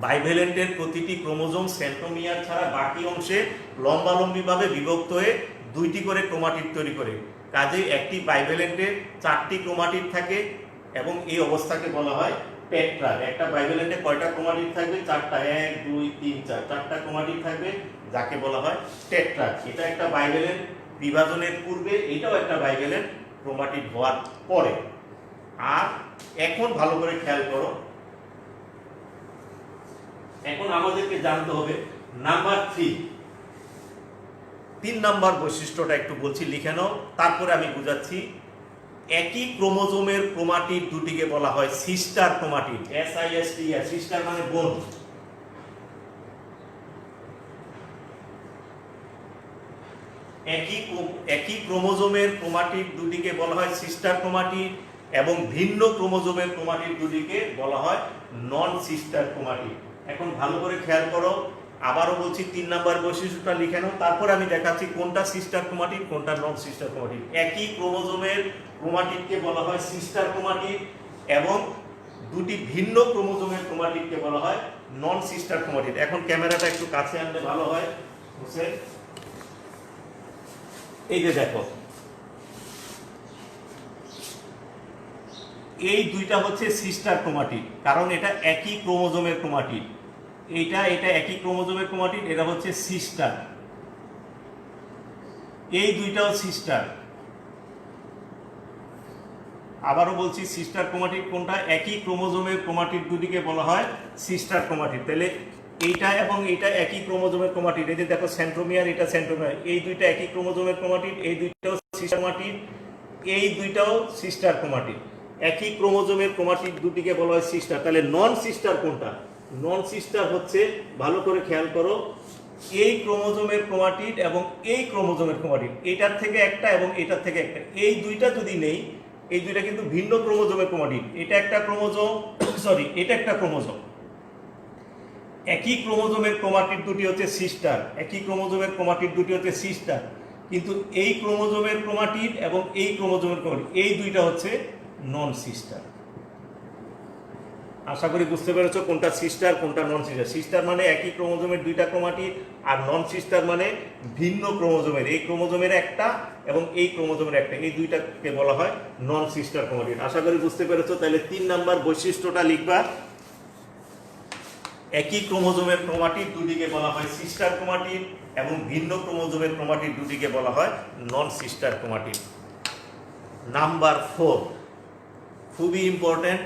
বাইভ্যালেন্টের প্রতিটি ক্রোমোজোম সেন্ট্রোমিয়ার ছাড়া বাকি অংশে লম্বালম্বিভাবে বিভক্ত হয়ে 2টি করে ক্রোমাটিড তৈরি করে। কাজেই একটি বাইভ্যালেন্টে 4টি ক্রোমাটিড থাকে এবং এই অবস্থাকে বলা হয় টেট্রা। একটা বাইভ্যালেন্টে কয়টা ক্রোমাটিড থাকবে? 4টা। 1 2 3 4, 4টা ক্রোমাটিড থাকবে, যাকে বলা হয় টেট্রা। এটা একটা বাইভ্যালেন্ট বিভাজনের পূর্বে, এটাও একটা বাইভ্যালেন্ট ক্রোমাটিড হওয়ার পরে। আর এখন ভালো করে খেয়াল করো, এখন আমাদেরকে জানতে হবে নাম্বার 3 নম্বর বৈশিষ্ট্যটা একটু বলছি, লিখে নাও, তারপরে আমি বুঝাচ্ছি। একই ক্রোমোজোমের ক্রোমাটিড দুটিকে বলা হয় সিস্টার ক্রোমাটিড। SISTER, সিস্টার মানে বোন। একই ক্রোমোজোমের ক্রোমাটিড দুটিকে বলা হয় সিস্টার ক্রোমাটিড, এবং ভিন্ন ক্রোমোজোমের ক্রোমাটিড দুটিকে বলা হয় নন সিস্টার ক্রোমাটিড। এখন ভালো করে খেয়াল করো, আবারও বলছি 3 নম্বর বৈশিষ্ট্যটা লিখে নাও, তারপর আমি দেখাচ্ছি কোনটা সিস্টার ক্রোমাটিড কোনটা নন সিস্টার ক্রোমাটিড। একই ক্রোমোজোমের ক্রোমাটিডকে বলা হয় সিস্টার ক্রোমাটিড, এবং দুটি ভিন্ন ক্রোমোজোমের ক্রোমাটিডকে বলা হয় নন সিস্টার ক্রোমাটিড। এখন ক্যামেরাটা একটু কাছে আনলে ভালো হয়। এই যে দেখো, এই দুইটা হচ্ছে সিস্টার ক্রোমাটিড, কারণ এটা একই ক্রোমোজোমের ক্রোমাটিড। এটা একই ক্রোমোজোমের ক্রোমাটিড, এটা হচ্ছে সিস্টার। এই দুইটাও সিস্টার। আবারও বলছি, সিস্টার ক্রোমাটিড কোনটা? একই ক্রোমোজোমের ক্রোমাটিড দুটিকে বলা হয় সিস্টার ক্রোমাটিড। তাহলে এইটা এবং এইটা একই ক্রোমোজোমের ক্রোমাটিড। এই যে দেখো সেন্ট্রোমিয়ার, এটা সেন্ট্রোমিয়ার, এই দুইটা একই ক্রোমোজোমের ক্রোমাটিড, এই দুইটাও সিস্টার ক্রোমাটিড, এই দুইটাও সিস্টার ক্রোমাটিড। একই ক্রোমোজোমের ক্রোমাটিড দুটিকে বলা হয় সিস্টার। তাহলে নন সিস্টার কোনটা? নন সিস্টার হচ্ছে, ভালো করে খেয়াল করো, এই ক্রোমোজোমের ক্রোমাটিড এবং এই ক্রোমোজোমের ক্রোমাটিড, এটার থেকে একটা এবং এটার থেকে একটা, এই দুইটা যদি নেই, এই দুইটা কিন্তু ভিন্ন ক্রোমোজোমের ক্রোমাটিড। এটা একটা ক্রোমোজোম, সরি এটা একটা ক্রোমোজোম। একই ক্রোমোজোমের ক্রোমাটিড দুটি হচ্ছে সিস্টার, একই ক্রোমোজোমের ক্রোমাটিড দুটি হচ্ছে সিস্টার, কিন্তু এই ক্রোমোজোমের ক্রোমাটিড এবং এই ক্রোমোজোমের ক্রোমাটিড, এই দুইটা হচ্ছে নন সিস্টার। আশা করি বুঝতে পেরেছো কোনটা সিস্টার কোনটা নন সিস্টার। সিস্টার মানে একই ক্রোমোজোমের দুইটা ক্রোমাটিড, আর নন সিস্টার মানে ভিন্ন ক্রোমোজোমের, এই ক্রোমোজোমের একটা এবং এই ক্রোমোজোমের একটা, এই দুইটাকে বলা হয় নন সিস্টার ক্রোমাটিড। আশা করি বুঝতে পেরেছো। তাহলে 3 নম্বর বৈশিষ্ট্যটা লিখবা, একই ক্রোমোজোমের ক্রোমাটিড দুটিকে বলা হয় সিস্টার ক্রোমাটিড, এবং ভিন্ন ক্রোমোজোমের ক্রোমাটিড দুটিকে বলা হয় নন সিস্টার ক্রোমাটিড। নাম্বার 4 খুবই ইম্পর্টেন্ট,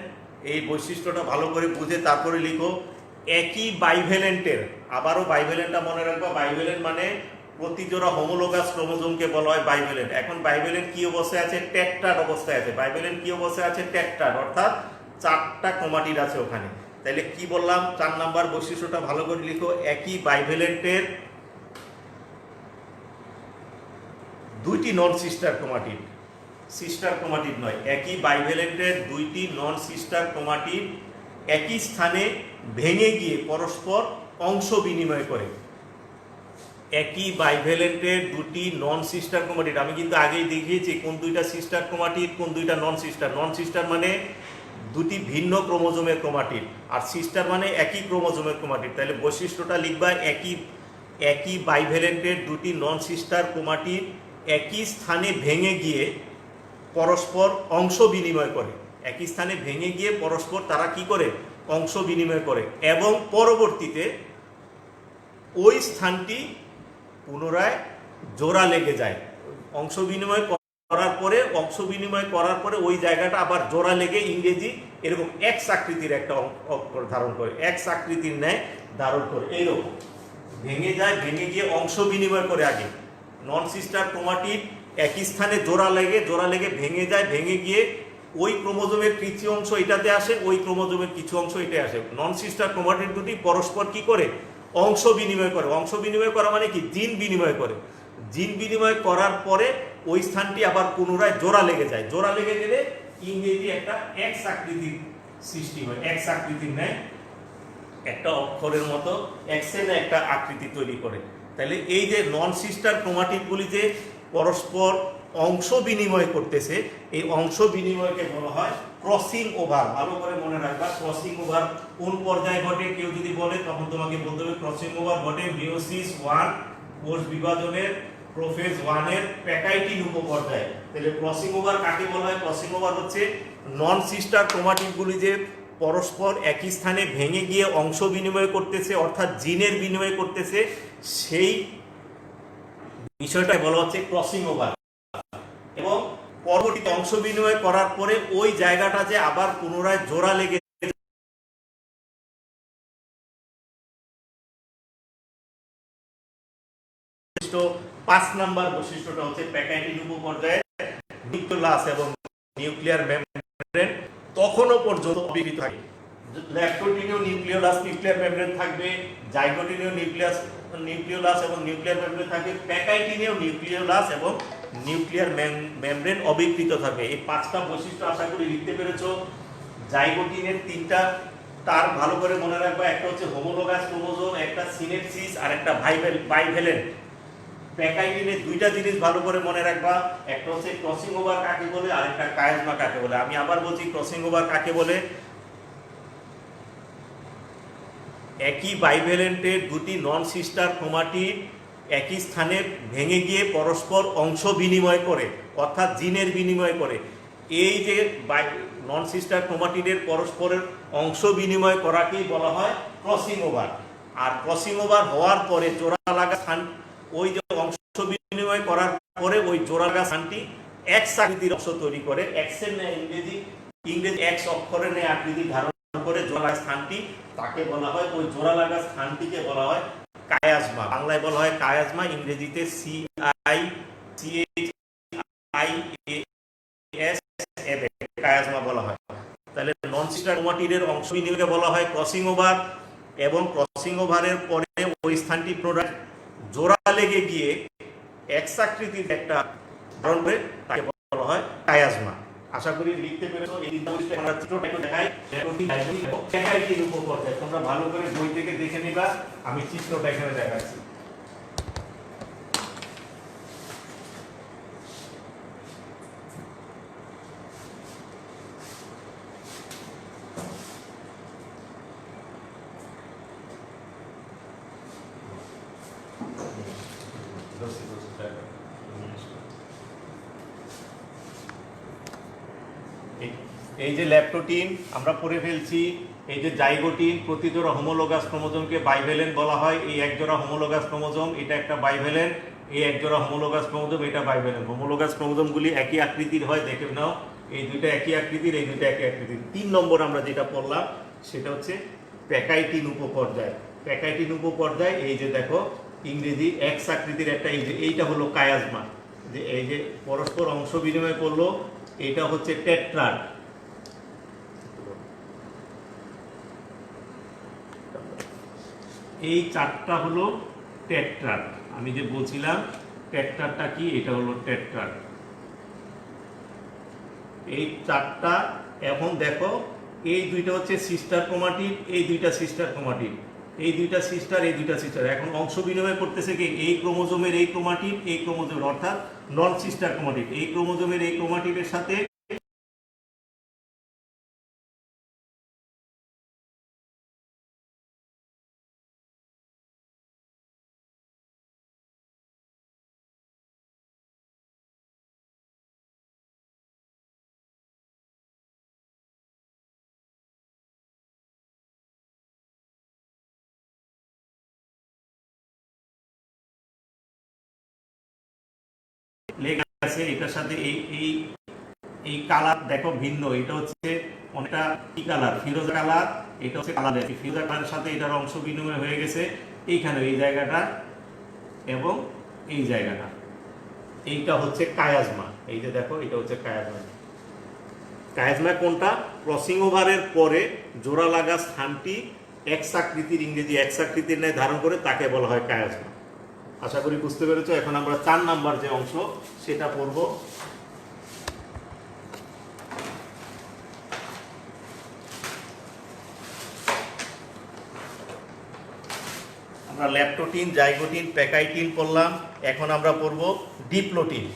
এই বৈশিষ্ট্যটা ভালো করে বুঝে তারপরে লিখো। একই বাইভ্যালেন্টের, আবারও বাইভ্যালেন্টটা মনে রাখবা, বাইভ্যালেন্ট মানে প্রতি জোড়া হোমোলোগাস ক্রোমোজোমকে বলা হয় বাইভ্যালেন্ট। এখন বাইভ্যালেন্ট কি অবস্থায় আছে? টেট্রাড অবস্থায় আছে। বাইভ্যালেন্ট কি অবস্থায় আছে? টেট্রাড, অর্থাৎ 4টা ক্রোমাটিড আছে ওখানে। তাহলে কি বললাম? 4 নাম্বার বৈশিষ্ট্যটা ভালো করে লিখো। একই বাইভ্যালেন্টের দুইটি নন সিস্টার ক্রোমাটিড, সিস্টার ক্রোমাটিড নয়, একই বাইভ্যালেন্টের দুইটি নন সিস্টার ক্রোমাটিড একই স্থানে ভেঙে গিয়ে পরস্পর অংশ বিনিময় করে। একই বাইভ্যালেন্টের দুটি নন সিস্টার ক্রোমাটিড, আমি কিন্তু আগেই দেখিয়েছি কোন দুইটা সিস্টার ক্রোমাটিড, কোন দুইটা নন সিস্টার। নন সিস্টার মানে দুটি ভিন্ন ক্রোমোজোমের ক্রোমাটিড, আর সিস্টার মানে একই ক্রোমোজোমের ক্রোমাটিড। তাহলে বৈশিষ্ট্যটা লিখবা, একই বাইভ্যালেন্টের দুটি নন সিস্টার ক্রোমাটিড একই স্থানে ভেঙে গিয়ে পরস্পর অংশ বিনিময় করে। একই স্থানে ভেঙে গিয়ে পরস্পর তারা কি করে? অংশ বিনিময় করে, এবং পরবর্তীতে ওই স্থানটি পুনরায় জোড়া লেগে যায়। অংশ বিনিময় করার পরে ওই জায়গাটা আবার জোড়া লেগে ইংরেজি এরকম এক্স আকৃতির একটা অক্ষর ধারণ করে, এক্স আকৃতির ন্যায় ধারণ করে, এইরকম ভেঙে যায়, ভেঙে গিয়ে অংশ বিনিময় করে। আগে নন সিস্টার ক্রোমাটিড একই স্থানে জোড়া লেগে ভেঙে যায়, ভেঙে গিয়ে ওই ক্রোমোজোমের কিছু অংশ এটাতে আসে, ওই ক্রোমোজোমের কিছু অংশ এটা আসে। নন সিস্টার ক্রোমাটিড দুটি পরস্পর কি করে? অংশ বিনিময় করে। অংশ বিনিময় করা মানে কি? জিন বিনিময় করে। জিন বিনিময় করার পরে ওই স্থানটি আবার পুনরায় জোড়া লেগে যায়। জোড়া লেগে গেলে ইংরেজি একটা এক্স আকৃতির সৃষ্টি হয়, এক্স আকৃতির ন্যায় একটা অক্ষরের মতো এক্সের একটা আকৃতি তৈরি করে। তাহলে এই যে নন সিস্টার ক্রোমাটিডগুলি যে পরস্পর অংশ বিনিময় করতেছে, এই অংশ বিনিময়কে বলা হয় ক্রসিং ওভার। ভালো করে মনে রাখবা, ক্রসিং ওভার কোন পর্যায়ে ঘটে কেউ যদি বলে, তখন তোমাকে বলতে হবে ক্রসিং ওভার ঘটে মিওসিস 1, কোষ বিভাজনের প্রোফেজ 1 এর প্যাকাইটিন উপপর্যায়ে। তাহলে ক্রসিং ওভার কাকে বলা হয়? ক্রসিং ওভার হচ্ছে নন সিস্টার ক্রোমাটিডগুলি যে পরস্পর একই স্থানে ভেঙে গিয়ে অংশ বিনিময় করতেছে, অর্থাৎ জিনের বিনিময় করতেছে, সেই বিষয়টাই বলা হচ্ছে ক্রসিং ওভার। এবং পরবর্তীতে অংশ বিনিময় করার পরে ওই জায়গাটা যে আবার পুনরায় জোড়া লেগে 5 নাম্বার বৈশিষ্ট্যটা হচ্ছে প্যাকাইটিন উপপর্যায়ে নিউক্লিয়াস এবং নিউক্লিয়ার মেমব্রেন তখনও পর্যন্ত অবিকৃত থাকে। ল্যাক্টোটিনেও নিউক্লিয়ার মেমব্রেন থাকবে, জাইগোটিনেও নিউক্লিয়াস এবং নিউক্লিয়ার মেমব্রেন থাকবে, প্যাকাইটিনেও নিউক্লিয়াস এবং নিউক্লিয়ার মেমব্রেন অবিকৃত থাকবে। এই 5টা বৈশিষ্ট্য আশা করি লিখতে পেরেছো। জাইগোটিনের 3টা তার ভালো করে মনে রাখবা, একটা হচ্ছে হোমোলোগাস ক্রোমোজোম, একটা সিনেপসিস, আর একটা বাইভ্যালেন্ট। প্যাকাইটিনের 2টা জিনিস ভালো করে মনে রাখবা, একটা হচ্ছে ক্রসিং ওভার কাকে বলে, আর একটা কায়াজমা কাকে বলে। আমি আবার বলছি, ক্রসিং ওভার কাকে বলে? একই বাইভ্যালেন্টের দুটি নন সিস্টার ক্রোমাটিড একই স্থানে ভেঙে গিয়ে পরস্পর অংশ বিনিময় করে, অর্থাৎ জিনের বিনিময় করে। এই যে নন সিস্টার ক্রোমাটিডের পরস্পরের অংশ বিনিময় করাকেই বলা হয় ক্রসিং ওভার। আর ক্রসিং ওভার হওয়ার পরে জোড়া লাগা স্থান, ওই যে অংশ বিনিময় করার পরে ওই জোড়া লাগা স্থানটি এক্স আকৃতির অংশ তৈরি করে, এক্সের ন্যায় ইংরেজি এক্স অক্ষরের ন্যায় আকৃতি ধারণ করে জোড়া লাগা স্থানটি, তাকে বলা হয়, ওই জোড়া লাগা স্থানটিকে বলা হয় কায়াজমা। বাংলায় বলা হয় কায়াজমা, ইংরেজিতে কায়াজমা বলা হয়। তাহলে নন সিস্টার ক্রোমাটিডের অংশ বিনিময়কে বলা হয় ক্রসিং ওভার, এবং ক্রসিং ওভারের পরে ওই স্থানটি পুনরায় জোড়া লেগে গিয়ে এক্স আকৃতির একটা ধারণ করে, তাকে বলা হয় কায়াজমা। আশা করি লিখতে পেরেছো। এই আমরা চিত্রটা একটু দেখাই, প্যাকাইটিন উপপর্যায়। তোমরা ভালো করে বই থেকে দেখে নিবা, আমি চিত্রটা এখানে দেখাচ্ছি। এই যে ল্যাক্টোটিন আমরা পড়ে ফেলছি, এই যে জাইগোটিন, প্রতি জোড়া হোমোলোগাস ক্রোমোজোমকে বাইভ্যালেন্ট বলা হয়। এই এক জোড়া হোমোলোগাস ক্রোমোজোম, এটা একটা বাইভ্যালেন্ট। এই এক জোড়া হোমোলোগাস ক্রোমোজোম, এটা বাইভ্যালেন্ট। হোমোলোগাস ক্রোমোজোমগুলি একই আকৃতির হয়, দেখে নাও। এই দুইটা একই আকৃতির, এই দুইটা একই আকৃতির। 3 নম্বর আমরা যেটা পড়লাম সেটা হচ্ছে প্যাকাইটিন উপপর্যায়। প্যাকাইটিন উপপর্যায় এই যে দেখো ইংরেজি এক্স আকৃতির একটা, এই যে এইটা হলো কায়াজমা, যে এই যে পরস্পর অংশ বিনিময় করলো, এটা হচ্ছে টেট্রাড। এই চারটা হলো টেট্রাড। আমি যে বলছিলাম টেট্রাডটা কি, এটা হলো টেট্রাড। এই চারটা। এখন দেখো এই দুইটা হচ্ছে সিস্টার ক্রোমাটিড, এই দুইটা সিস্টার ক্রোমাটিড, এই দুইটা সিস্টার, এই দুইটা সিস্টার। এখন অংশ বিনিময় করতেছে কি, এই ক্রোমোজোমের এই ক্রোমাটিড, এই ক্রোমোজোমের, অর্থাৎ নন সিস্টার ক্রোমাটিড, এই ক্রোমোজোমের এই ক্রোমাটিডের সাথে লেগে আছে, এটার সাথে এই এই এই কালার দেখো ভিন্ন, এটা হচ্ছে অনেকটা কি কালার, ফিরোজা কালার, এটা হচ্ছে কালার, ফিরোজা কালারের সাথে এটার অংশ বিনিময় হয়ে গেছে এইখানে, এই জায়গাটা এবং এই জায়গাটা। এইটা হচ্ছে কায়াজমা। এই যে দেখো এটা হচ্ছে কায়াজমা। কায়াজমা কোনটা? ক্রসিং ওভারের পরে জোড়া লাগা স্থানটি এক্স আকৃতির, ইংরেজি এক্স আকৃতির ন্যায় ধারণ করে, তাকে বলা হয় কায়াজমা। আশা করি বুঝতে পেরেছো। এখন আমরা 4 নাম্বার যে অংশ সেটা পড়ব। আমরা ল্যাপটোটিন, জাইগোটিন, প্যাকাইটিন পড়লাম। এখন আমরা পড়ব ডিপ্লোটিন।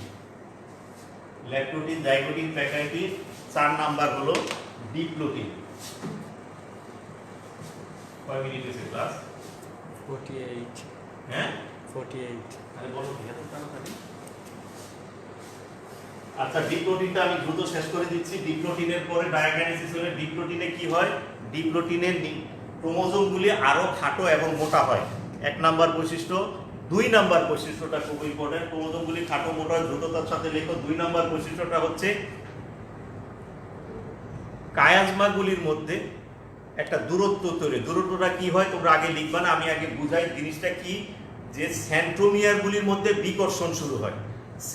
ল্যাপটোটিন, জাইগোটিন, প্যাকাইটিন, 4 নাম্বার হলো ডিপ্লোটিন। কয় মিনিট হয়েছে ক্লাস? 48। হ্যাঁ 48। আরে বলো কি এত তাড়াতাড়ি? আচ্ছা, ডিপ্লোটিনটা আমি দ্রুত শেষ করে দিচ্ছি। ডিপ্লোটিনের পরে ডায়াকাইনেসিস হলে ডিপ্লোটিনে কি হয়? ডিপ্লোটিনের ক্রোমোজোমগুলি আরো খাটো এবং মোটা হয়, 1 নাম্বার বৈশিষ্ট্য। 2 নাম্বার বৈশিষ্ট্যটা খুব ইম্পর্টেন্ট, ক্রোমোজোমগুলি খাটো মোটা হয়, দ্রুততার সাথে লেখো। 2 নাম্বার বৈশিষ্ট্যটা হচ্ছে কায়াজমাগুলির মধ্যে একটা দূরত্ব তৈরি। দূরত্বটা কি হয় তোমরা আগে লিখবা না, আমি আগে বুঝাই জিনিসটা কি। যে সেন্ট্রোমিয়ারগুলির মধ্যে বিকর্ষণ শুরু হয়।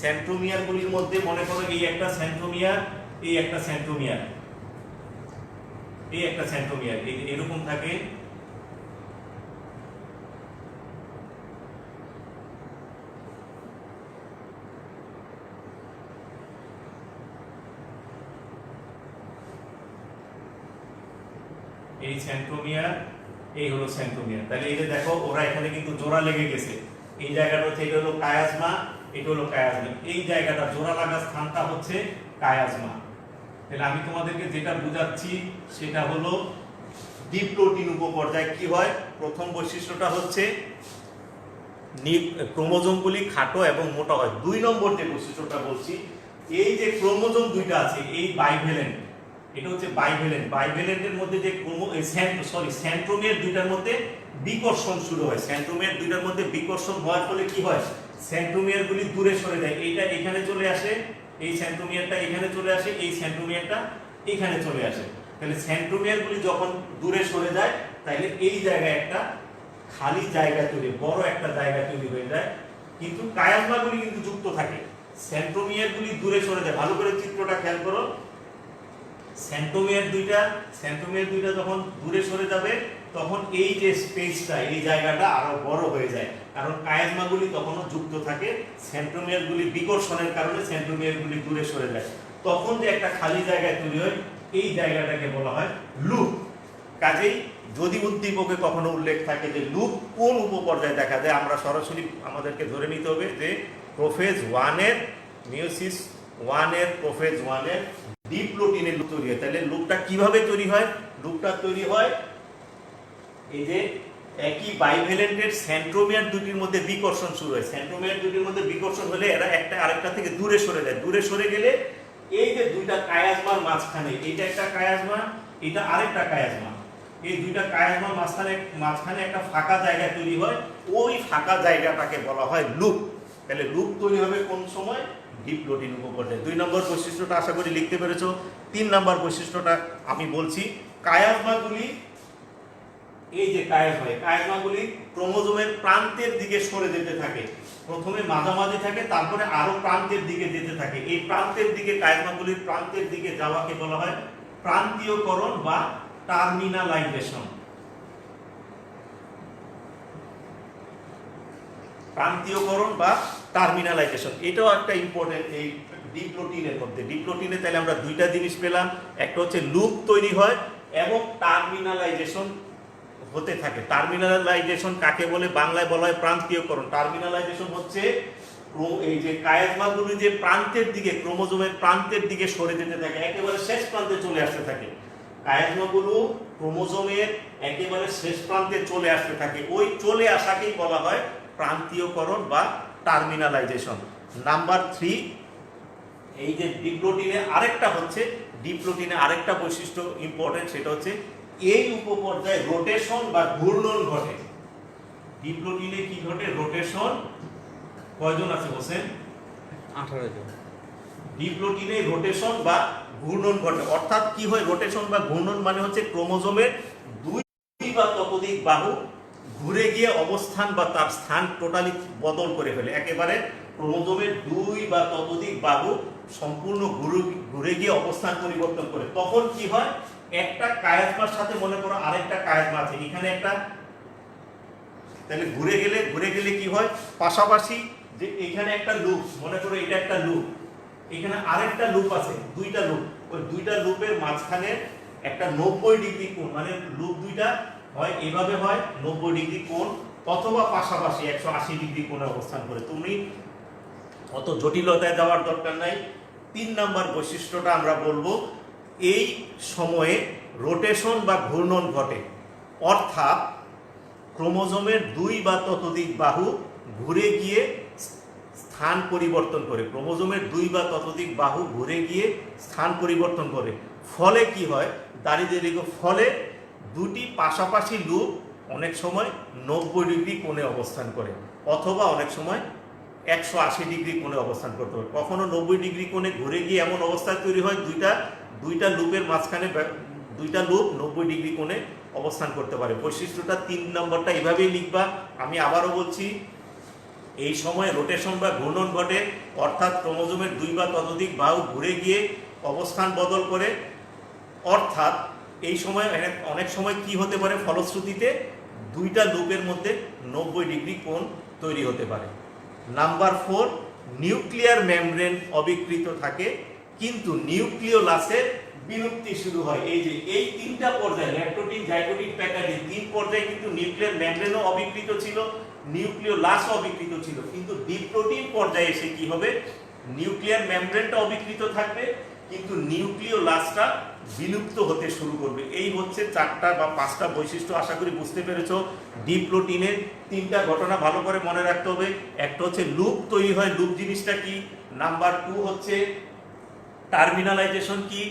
সেন্ট্রোমিয়ারগুলির মধ্যে মনে করো এই একটা সেন্ট্রোমিয়ার, এই একটা সেন্ট্রোমিয়ার, এই একটা সেন্ট্রোমিয়ার, এরকম থাকে। এই সেন্ট্রোমিয়ার, এই হলো সেন্ট্রোমিয়ার। তাহলে এই যে দেখো ওরা এখানে কিন্তু জোড়া লেগে গেছে। এই জায়গাটা হচ্ছে, এটা হলো কায়াজমা, এটা হলো কায়াজমা। এই জায়গাটা জোড়া লাগা স্থানটা হচ্ছে কায়াজমা। তাহলে আমি তোমাদেরকে যেটা বুঝাচ্ছি সেটা হলো ডিপ্লোটিন উপপর্যায় কি হয়। প্রথম বৈশিষ্ট্যটা হচ্ছে ক্রোমোজোমগুলি খাটো এবং মোটা হয়। 2 নম্বর যে বৈশিষ্ট্যটা বলছি, এই যে ক্রোমোজোম দুইটা আছে, এই বাইভ্যালেন্ট, এটা হচ্ছে বাইভ্যালেন্ট। বাইভ্যালেন্টের মধ্যে যে সেন্ট্রোমিয়ার দুইটার মধ্যে বিকর্ষণ শুরু হয়। সেন্ট্রোমিয়ার দুইটার মধ্যে বিকর্ষণ হওয়ার ফলে কি হয়? সেন্ট্রোমিয়ারগুলি দূরে সরে যায়। এইটা এখানে চলে আসে, এই সেন্ট্রোমিয়ারটা এখানে চলে আসে, এই সেন্ট্রোমিয়ারটা এখানে চলে আসে। তাহলে সেন্ট্রোমিয়ারগুলি যখন দূরে সরে যায়, তাহলে এই জায়গায় একটা খালি জায়গা তৈরি, বড় একটা জায়গা তৈরি হয়ে যায়। কিন্তু কায়াজমাগুলি কিন্তু যুক্ত থাকে। সেন্ট্রোমিয়ারগুলি দূরে সরে যায়। ভালো করে চিত্রটা খেয়াল করো। সেন্ট্রোমিয়ার দুইটা যখন দূরে সরে যাবে, তখন এই যে স্পেসটা, এই জায়গাটা আরো বড় হয়ে যায়, কারণ কায়াজমাগুলি তখনও যুক্ত থাকে। সেন্ট্রোমিয়ারগুলি বিকর্ষণের কারণে সেন্ট্রোমিয়ারগুলি দূরে সরে যায়। তখন যে একটা খালি জায়গা তৈরি হয়, এই জায়গাটাকে বলা হয় লুপ। কাজেই যদি উদ্দীপকে কখনো উল্লেখ থাকে যে লুপ কোন উপপর্যায়ে দেখা যায়, আমরা সরাসরি আমাদেরকে ধরে নিতে হবে যে প্রোফেজ 1 এর, মিওসিস 1 এর, প্রোফেজ 1 এর ডিপ্লোটিনের লুপ তৈরি হয়। তাহলে লুপটা কিভাবে তৈরি হয়? লুপটা তৈরি হয় এই যে একই বাইভ্যালেন্টের সেন্ট্রোমিয়ার দুটির মধ্যে বিকর্ষণ শুরু হয়। সেন্ট্রোমিয়ার দুটির মধ্যে বিকর্ষণ হলে এরা একটা আরেকটা থেকে দূরে সরে যায়। দূরে সরে গেলে এই যে দুইটা কায়াজমার মাঝখানে, এটা একটা কায়াজমা, এটা আরেকটা কায়াজমা, এই দুইটা কায়াজমার মাঝখানে একটা ফাঁকা জায়গা তৈরি হয়। ওই ফাঁকা জায়গাটাকে বলা হয় লুপ। তাহলে লুপ তৈরি হবে কোন সময়? ডিপ্লোটিন উপপর্যায়ে। 2 নম্বর বৈশিষ্ট্যটা আশা করি লিখতে পেরেছো। 3 নম্বর বৈশিষ্ট্যটা আমি বলছি, কায়াজমাগুলি এই যে কায়াজমা, কায়াজমাগুলি ক্রোমোজোমের প্রান্তের দিকে সরে যেতে থাকে, প্রথমে মাঝামাঝি থাকে, তারপরে আরো প্রান্তের দিকে যেতে থাকে। এই প্রান্তের দিকে কায়াজমাগুলির প্রান্তের দিকে যাওয়াকে বলা হয় প্রান্তীয়করণ বা টার্মিনালাইজেশন। প্রান্তীয়করণ বা টার্মিনালাইজেশন, এটাও একটা ইম্পর্টেন্ট এই ডিপ্লোটিনের মধ্যে। ডিপ্লোটিনে তাহলে আমরা দুইটা জিনিস পেলাম, একটা হচ্ছে লুপ তৈরি হয় এবং টার্মিনালাইজেশন হতে থাকে। টার্মিনালাইজেশন কাকে বলে? বাংলায় বলা হয় প্রান্তীয়করণ। টার্মিনালাইজেশন হচ্ছে এই যে কায়াজমাগুলি যে প্রান্তের দিকে, ক্রোমোজোমের প্রান্তের দিকে সরে যেতে থাকে, একেবারে শেষ প্রান্তে চলে আসতে থাকে। কায়াজমাগুলো ক্রোমোজোমের একেবারে শেষ প্রান্তে চলে আসতে থাকে, ওই চলে আসাকেই বলা হয় প্রান্তীয়করণ বা টার্মিনালাইজেশন। নাম্বার 3, এই যে ডিপ্লোটিনে আরেকটা হচ্ছে, ডিপ্লোটিনে আরেকটা বৈশিষ্ট্য ইম্পর্টেন্ট, সেটা হচ্ছে এই উপপর্যায়ে রোটেশন বা ঘূর্ণন ঘটে। ডিপ্লোটিনে কি ঘটে? রোটেশন। কয়জন আছে বলছেন? 18 জন। ডিপ্লোটিনে রোটেশন বা ঘূর্ণন ঘটে। অর্থাৎ কি হয় রোটেশন বা ঘূর্ণন? মানে হচ্ছে ক্রোমোজোমের দুই বা ততোধিক বাহু ঘুরে গিয়ে অবস্থান বা তার স্থান টোটালি বদল করে ফেলে। একেবারে ক্রোমোজোমের দুই বা ততোধিক বাহু সম্পূর্ণ ঘুরে গিয়ে অবস্থান পরিবর্তন করে। তখন কি হয়? একটা কায়াজমার সাথে মনে করো আরেকটা কায়াজমা আছে, এখানে একটা, তাহলে ঘুরে গেলে কি হয়? পাশাপাশি যে এখানে একটা লুপ, মনে করো এটা একটা লুপ, এখানে আরেকটা লুপ আছে, দুইটা লুপ, ওই দুইটা লুপের মাঝখানে একটা 90 ডিগ্রি কোণ, মানে লুপ দুইটা হয় এভাবে হয় 90 ডিগ্রি কোণ, অথবা পাশাপাশি 180 ডিগ্রি কোণে অবস্থান করে। তুমি অত জটিলতায় যাওয়ার দরকার নাই। 3 নাম্বার বৈশিষ্ট্যটা আমরা বলবো, এই সময়ে রোটেশন বা ঘূর্ণন ঘটে, অর্থাৎ ক্রোমোজোমের দুই বা ততোধিক বাহু ঘুরে গিয়ে স্থান পরিবর্তন করে। ক্রোমোজোমের দুই বা ততোধিক বাহু ঘুরে গিয়ে স্থান পরিবর্তন করে। ফলে কি হয়? দাঁড়িয়ে দেখো, ফলে দুটি পাশাপাশি লুপ অনেক সময় 90 ডিগ্রি কোণে অবস্থান করে, অথবা অনেক সময় 180 ডিগ্রি কোণে অবস্থান করতে পারে। কখনো 90 ডিগ্রি কোণে ঘুরে গিয়ে এমন অবস্থা তৈরি হয় দুইটা লুপের মাঝখানে দুইটা লুপ 90 ডিগ্রি কোণে অবস্থান করতে পারে। বৈশিষ্ট্যটা 3 নম্বরটা এভাবেই লিখবা। আমি আবারও বলছি, এই সময় রোটেশন বা ঘূর্ণন ঘটে, অর্থাৎ ক্রোমোজোমের দুই বা ততোধিক বাহু ঘুরে গিয়ে অবস্থান বদল করে। অর্থাৎ এই সময় অনেক সময় কি হতে পারে? ফলশ্রুতিতে দুইটা লুপের মধ্যে 90 ডিগ্রি কোণ তৈরি হতে পারে। নাম্বার 4, নিউক্লিয়ার মেমব্রেন অবিকৃত থাকে, কিন্তু নিউক্লিওলাসের বিলুপ্তি শুরু হয়। এই যে এই 3টা পর্যায়ে, ল্যাক্টোটিন, জাইগোটিন, প্যাকাটিন, 3 পর্যায়ে কিন্তু নিউক্লিয়ার মেমব্রেনও অবিকৃত ছিল, নিউক্লিওলাসও অবিকৃত ছিল। কিন্তু ডিপ্লোটিন পর্যায়ে এসে কি হবে? নিউক্লিয়ার মেমব্রেনটা অবিকৃত থাকবে, কিন্তু নিউক্লিওলাসটা বিলুপ্ত হতে শুরু করবে। এই হচ্ছে 4টা বা 5টা বৈশিষ্ট্য। আশা করি বুঝতে পেরেছো। ডিপ্লোটিনের 3টা ঘটনা ভালো করে মনে রাখতে হবে। একটা হচ্ছে লুপ তৈরি হয়, লুপ জিনিসটা কি। নাম্বার 2 হচ্ছে টার্মিনালাইজেশন কি,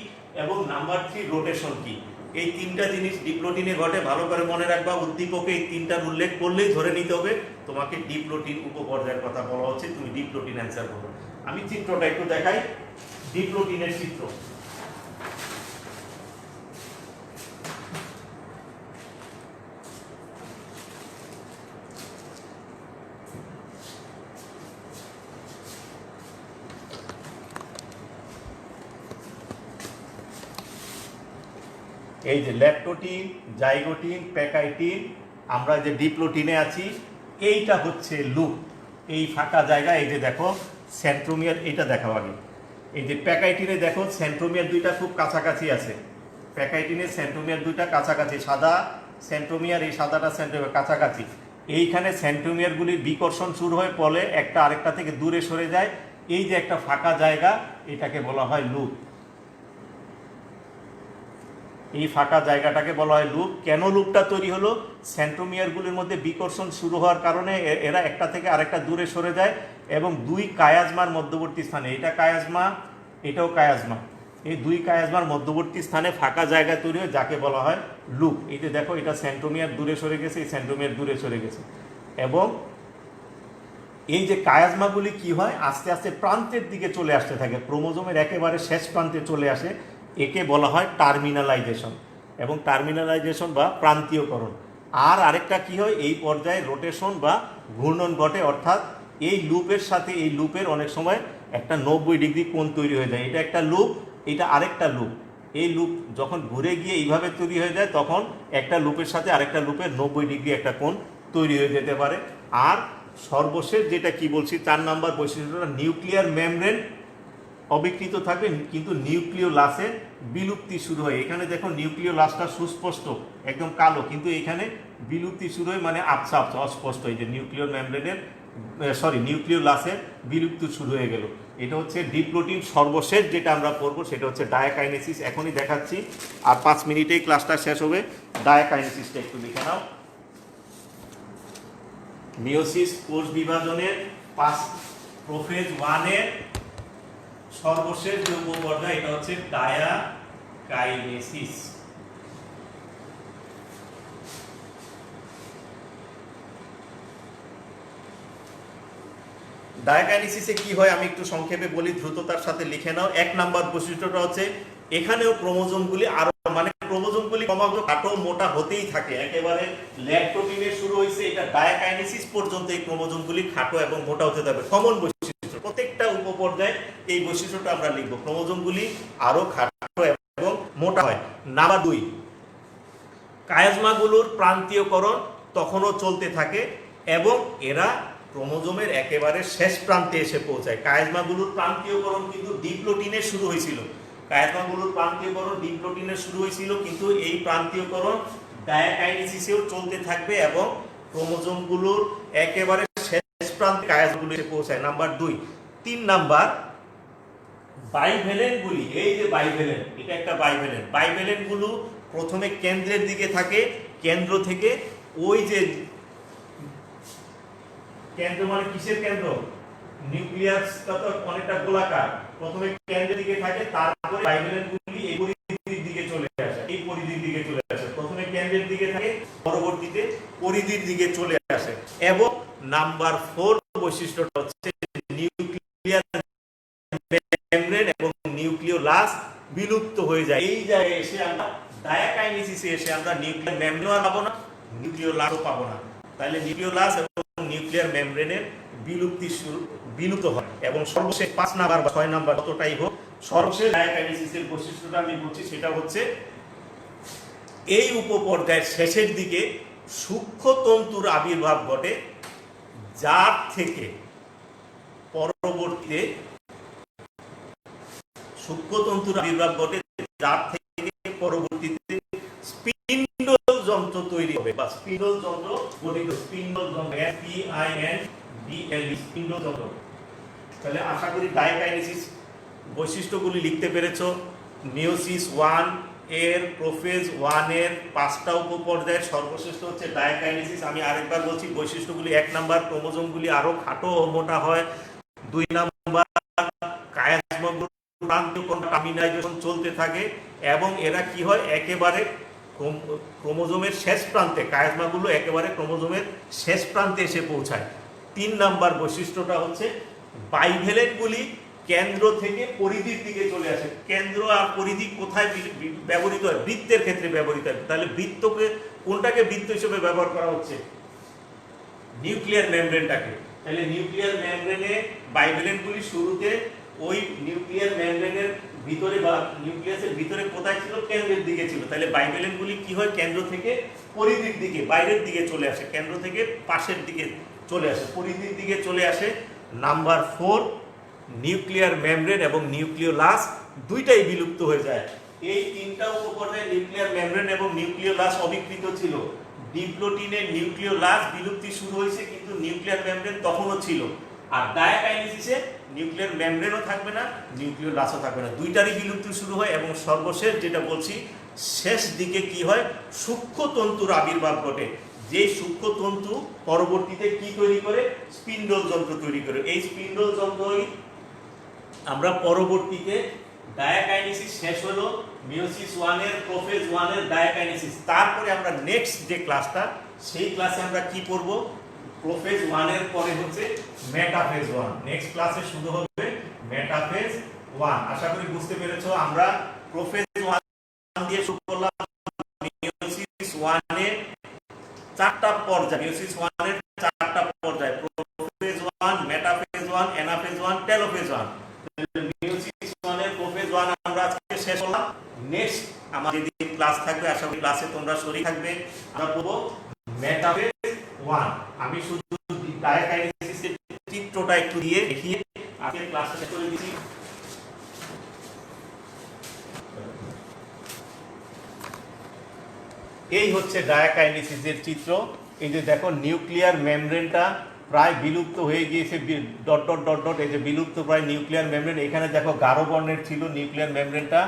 এবং নাম্বার 3 রোটেশন কি। এই 3টা জিনিস ডিপ্লোটিনে ঘটে, ভালো করে মনে রাখবা। উদ্দীপকে এই 3টার উল্লেখ করলেই ধরে নিতে হবে তোমাকে ডিপ্লোটিন উপপর্যায়ের কথা বলা হচ্ছে, তুমি ডিপ্লোটিন অ্যান্সার করো। আমি চিত্রটা একটু দেখাই, ডিপ্লোটিনের চিত্র। এই যে ল্যাক্টোটিন, জাইগোটিন, প্যাকাইটিন, আমরা যে ডিপ্লোটিনে আছি, এইটা হচ্ছে লুপ। এই ফাঁকা জায়গা, এই যে দেখো সেন্ট্রোমিয়ার, এইটা দেখাও আগে। এই যে প্যাকাইটিনে দেখো সেন্ট্রোমিয়ার দুইটা খুব কাছাকাছি আছে। প্যাকাইটিনের সেন্ট্রোমিয়ার দুইটা কাছাকাছি, সাদা সেন্ট্রোমিয়ার, এই সাদাটা সেন্ট্রোমিয়ার কাছাকাছি। এইখানে সেন্ট্রোমিয়ারগুলির বিকর্ষণ শুরু হয়, ফলে একটা আরেকটা থেকে দূরে সরে যায়। এই যে একটা ফাঁকা জায়গা, এটাকে বলা হয় লুপ। এই ফাঁকা জায়গাটাকে বলা হয় লুপ। কেন লুপটা তৈরি হলো? সেন্ট্রোমিয়ারগুলির মধ্যে বিকর্ষণ শুরু হওয়ার কারণে এরা একটা থেকে আরেকটা দূরে সরে যায়, এবং দুই কায়াজমার মধ্যবর্তী স্থানে, এটা কায়াজমা, এটাও কায়াজমা, এই দুই কায়াজমার মধ্যবর্তী স্থানে ফাঁকা জায়গা তৈরি হয়, যাকে বলা হয় লুপ। এই যে দেখো, এটা সেন্ট্রোমিয়ার দূরে সরে গেছে, এই সেন্ট্রোমিয়ার দূরে সরে গেছে, এবং এই যে কায়াজমাগুলি কি হয়? আস্তে আস্তে প্রান্তের দিকে চলে আসতে থাকে, ক্রোমোজোমের একেবারে শেষ প্রান্তে চলে আসে। একে বলা হয় টার্মিনালাইজেশন, এবং টার্মিনালাইজেশন বা প্রান্তীয়করণ। আর আরেকটা কি হয়, এই পর্যায়ে রোটেশন বা ঘূর্ণন ঘটে, অর্থাৎ এই লুপের সাথে এই লুপের অনেক সময় একটা 90 ডিগ্রি কোণ তৈরি হয়ে যায়। এটা একটা লুপ, এটা আরেকটা লুপ। এই লুপ যখন ঘুরে গিয়ে এইভাবে তৈরি হয়ে যায়, তখন একটা লুপের সাথে আরেকটা লুপের 90 ডিগ্রি একটা কোণ তৈরি হয়ে যেতে পারে। আর সর্বশেষ যেটা কি বলছি, 4 নাম্বার বৈশিষ্ট্যটা, নিউক্লিয়ার মেমব্রেন অবিকৃত থাকবে কিন্তু নিউক্লিওলাসের বিলুপ্তি শুরু হয়। এখানে দেখো নিউক্লিওলাসটা সুস্পষ্ট একদম কালো, কিন্তু এখানে বিলুপ্তি শুরু হয়, মানে আবছা আবছা অস্পষ্ট। এই যে নিউক্লিয়ার মেমব্রেনের নিউক্লিওলাসের বিলুপ্তি শুরু হয়ে গেল। এটা হচ্ছে ডিপ্লোটিন। সর্বশেষ যেটা আমরা পড়বো সেটা হচ্ছে ডায়াকাইনেসিস। এখনই দেখাচ্ছি, আর 5 মিনিটেই ক্লাসটা শেষ হবে। ডায়াকাইনেসিসটা একটু লিখে নাও। মিওসিস কোষ বিভাজনের প্রোফেজ 1-এর সর্বশেষ যে উপপর্যায়, এটা হচ্ছে ডায়াকাইনেসিস। ডায়াকাইনেসিসে কি হয় আমি একটু সংক্ষেপে বলি, দ্রুততার সাথে লিখে নাও। 1 নাম্বার বৈশিষ্ট্যটা হচ্ছে এখানেও ক্রোমোজোমগুলি আরো ক্রোমোজোমগুলি ক্রমাগত খাটো মোটা হতেই থাকে। একেবারে ল্যাকটোটিনে শুরু হয়েছে, এটা ডায়াকাইনেসিস পর্যন্ত এই ক্রোমোজোমগুলি খাটো এবং মোটা হতে থাকবে। কমন বৈশিষ্ট্য, প্রত্যেকটা উপপর্যায়ে এই বৈশিষ্ট্যটা আমরা লিখব, ক্রোমোজোমগুলি আরো খাটো এবং মোটা হয়। নাম্বার 2, কায়াজমাগুলোর প্রান্তীয়করণ তখনও চলতে থাকে এবং এরা ক্রোমোজোমের একেবারে শেষ প্রান্তে এসে পৌঁছায়। কায়াজমাগুলোর প্রান্তীয়করণ কিন্তু ডিপ্লোটিনে শুরু হয়েছিল। কায়াজমাগুলোর প্রান্তীয়করণ ডিপ্লোটিনে শুরু হয়েছিল, কিন্তু এই প্রান্তীয়করণ ডায়াকাইনেসিসেও চলতে থাকবে এবং ক্রোমোজোমগুলোর একেবারে শেষ প্রান্তে কায়াজমাগুলো এসে পৌঁছায়। নাম্বার 2। 3 নাম্বার, বাইভ্যালেন্টগুলি, এই যে বাইভ্যালেন্ট, এটা একটা বাইভ্যালেন্ট। বাইভ্যালেন্টগুলো প্রথমে কেন্দ্রের দিকে থাকে, কেন্দ্র থেকে ওই যে কেন্দ্র মানে কিসের কেন্দ্র, নিউক্লিয়াসটা তো অনেকটা গোলাকার, প্রথমে কেন্দ্রের দিকে থাকে, তারপরে বাইভ্যালেন্টগুলি এই পরিধির দিকে চলে আসে, এই পরিধির দিকে চলে আসে। প্রথমে কেন্দ্রের দিকে থাকে, পরবর্তীতে পরিধির দিকে চলে আসে। এবং নাম্বার 4 বৈশিষ্ট্যটা হচ্ছে নিউক্লিয়ার মেমব্রেন এবং নিউক্লিওলাস বিলুপ্ত হয়ে যায়। এই জায়গায় এসে আমরা ডায়াকাইনেসিসে এসে আমরা নিউক্লিয়ার মেমব্রেনও পাবো না, নিউক্লিওলাসও পাবো না। তাহলে নিউক্লিওলাস এবং নিউক্লিয়ার মেমব্রেনের বিলুপ্ত হয়। এবং সর্বশেষ 5 নাম্বার বা 6 নাম্বার যতটাই হোক, সর্বশেষ ডায়াকাইনেসিসের বৈশিষ্ট্যটা আমি বলছি, সেটা হচ্ছে এই উপপর্যায়ের শেষের দিকে সূক্ষ্মতন্তুর আবির্ভাব ঘটে, যার থেকে পরবর্তীতে সূক্ষ্মতন্তুর আবির্ভাব ঘটে, যার থেকে পরবর্তীতে স্পিন্ডল যন্ত্র তৈরি হবে বা স্পিন্ডল যন্ত্র গঠিত। স্পিন্ডল যন্ত্র, SPINDL, স্পিন্ডল যন্ত্র। তাহলে আশা করি ডায়াকাইনেসিস বৈশিষ্ট্যগুলি লিখতে পেরেছো। মিওসিস 1 এর প্রোফেজ 1 এর 5টা উপপর্যায়ের সর্বশেষ হচ্ছে ডায়াকাইনেসিস। আমি আরেকবার বলছি বৈশিষ্ট্যগুলি। 1 নাম্বার, ক্রোমোজোমগুলি আরো খাটো ও মোটা হয়। 2 নাম্বার, কায়াজমাগুলো টার্মিনাইজেশন চলতে থাকে এবং এরা কি হয়, একেবারে ক্রোমোজোমের শেষ প্রান্তে, কায়াজমাগুলো একেবারে ক্রোমোজোমের শেষ প্রান্তে এসে পৌঁছায়। 3 নাম্বার বৈশিষ্ট্যটা হচ্ছে বাইভ্যালেন্টগুলি কেন্দ্র থেকে পরিধির দিকে চলে আসে। কেন্দ্র আর পরিধি কোথায় ব্যবহৃত হয়? বৃত্তের ক্ষেত্রে ব্যবহৃত হয়। তাহলে বৃত্তকে, কোনটাকে বৃত্ত হিসেবে ব্যবহার করা হচ্ছে? নিউক্লিয়ার মেমব্রেনটাকে। তাহলে নিউক্লিয়ার মেমব্রেনে বাইভ্যালেন্টগুলি শুরুতে ওই নিউক্লিয়ার মেমব্রেনের ভিতরে বা নিউক্লিয়াসের ভিতরে কোথায় ছিল? কেন্দ্রের দিকে ছিল। তাহলে বাইভ্যালেন্টগুলি কি হয়, কেন্দ্র থেকে পরিধির দিকে, বাইরের দিকে চলে আসে, কেন্দ্র থেকে পাশের দিকে চলে আসে, পরিধির দিকে চলে আসে। নাম্বার 4, নিউক্লিয়ার মেমব্রেন এবং নিউক্লিওলাস দুইটাই বিলুপ্ত হয়ে যায়। এই 3টা উপপর্যায়ে নিউক্লিয়ার মেমব্রেন এবং নিউক্লিওলাস অবিকৃত ছিল। ডিপ্লোটিনে নিউক্লিওলাস বিলুপ্তি শুরু হয়েছে, কিন্তু নিউক্লিয়ার মেমব্রেন তখনও ছিল। আর ডায়াকাইনেসিসে নিউক্লিয়ার মেমব্রেনও থাকবে না, নিউক্লিওলাসও থাকবে না, দুইটারই বিলুপ্তি শুরু হয়। এবং সর্বশেষ যেটা বলছি, শেষ দিকে কি হয়, সূক্ষ্মতন্তুর আবির্ভাব ঘটে। যে সূক্ষ্মতন্তু পরবর্তীতে কি তৈরি করে? স্পিন্ডল যন্ত্র তৈরি করে। এই স্পিন্ডল যন্ত্রই আমরা পরবর্তীতে ডায়াকাইনেসিস শেষ হলো মিওসিস 1 এর প্রোফেজ 1 এর ডায়াকাইনেসিস। তারপরে আমরা নেক্সট যে ক্লাসটা, সেই ক্লাসে আমরা কি পড়ব? প্রোফেজ 1 এর পরে হচ্ছে মেটাফেজ 1। নেক্সট ক্লাসে শুরু হবে মেটাফেজ 1। আশা করি বুঝতে পেরেছো। আমরা প্রোফেজ 1 দিয়ে শুরু করলাম, মিওসিস 1 এর চারটা পর্যায়, মিওসিস ওয়ানের চারটা পর্যায়, prophase one, metaphase one, anaphase one, telophase one. Meiosis ওয়ানের প্রোফেজ ওয়ান আমরা আজকে শেষ করলাম। নেক্সট আমার যেদিন ক্লাস থাকবে, আশা করি ক্লাসে তোমরা শরীর থাকবে, আমরা পড়বো মেটাফেজ ওয়ান। আমি শুধু ডায়াকাইনেসিসের চিত্রটা একটু দিয়ে দেখিয়ে আজকে ক্লাসটা শেষ করে দিচ্ছি। এই হচ্ছে ডায়াকাইনেসিসের চিত্র। এই যে দেখো নিউক্লিয়ার মেমব্রেনটা প্রায় বিলুপ্ত হয়ে গিয়েছে, ডট ডট ডট ডট, এই যে বিলুপ্ত প্রায় নিউক্লিয়ার মেমব্রেন। এখানে দেখো গাঢ় বর্ণের ছিল নিউক্লিয়ার মেমব্রেনটা।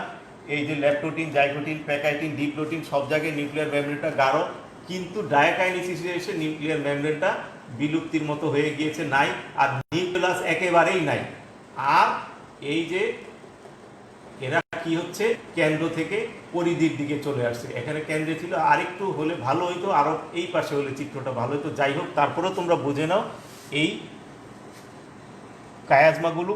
এই যে ল্যাপটোটিন, জাইগোটিন, প্যাকাইটিন, ডিপ্লোটিন, সব জায়গায় নিউক্লিয়ার মেমব্রেনটা গাঢ়, কিন্তু ডায়াকাইনেসিসে এসে নিউক্লিয়ার মেমব্রেনটা বিলুপ্তির মতো হয়ে গিয়েছে, নাই। আর নিউক্লিয়াস একেবারেই নাই। আর এই যে এরা কি হচ্ছে, কেন্দ্র থেকে পরিধির দিকে চলে আসছে। এখানে কেন্দ্রে ছিল, আরেকটু হলে ভালো হইতো, আরো এই পাশে হলে চিত্রটা ভালো হতো। যাই হোক, তারপরেও তোমরা বুঝে নাও এই কায়াজমাগুলো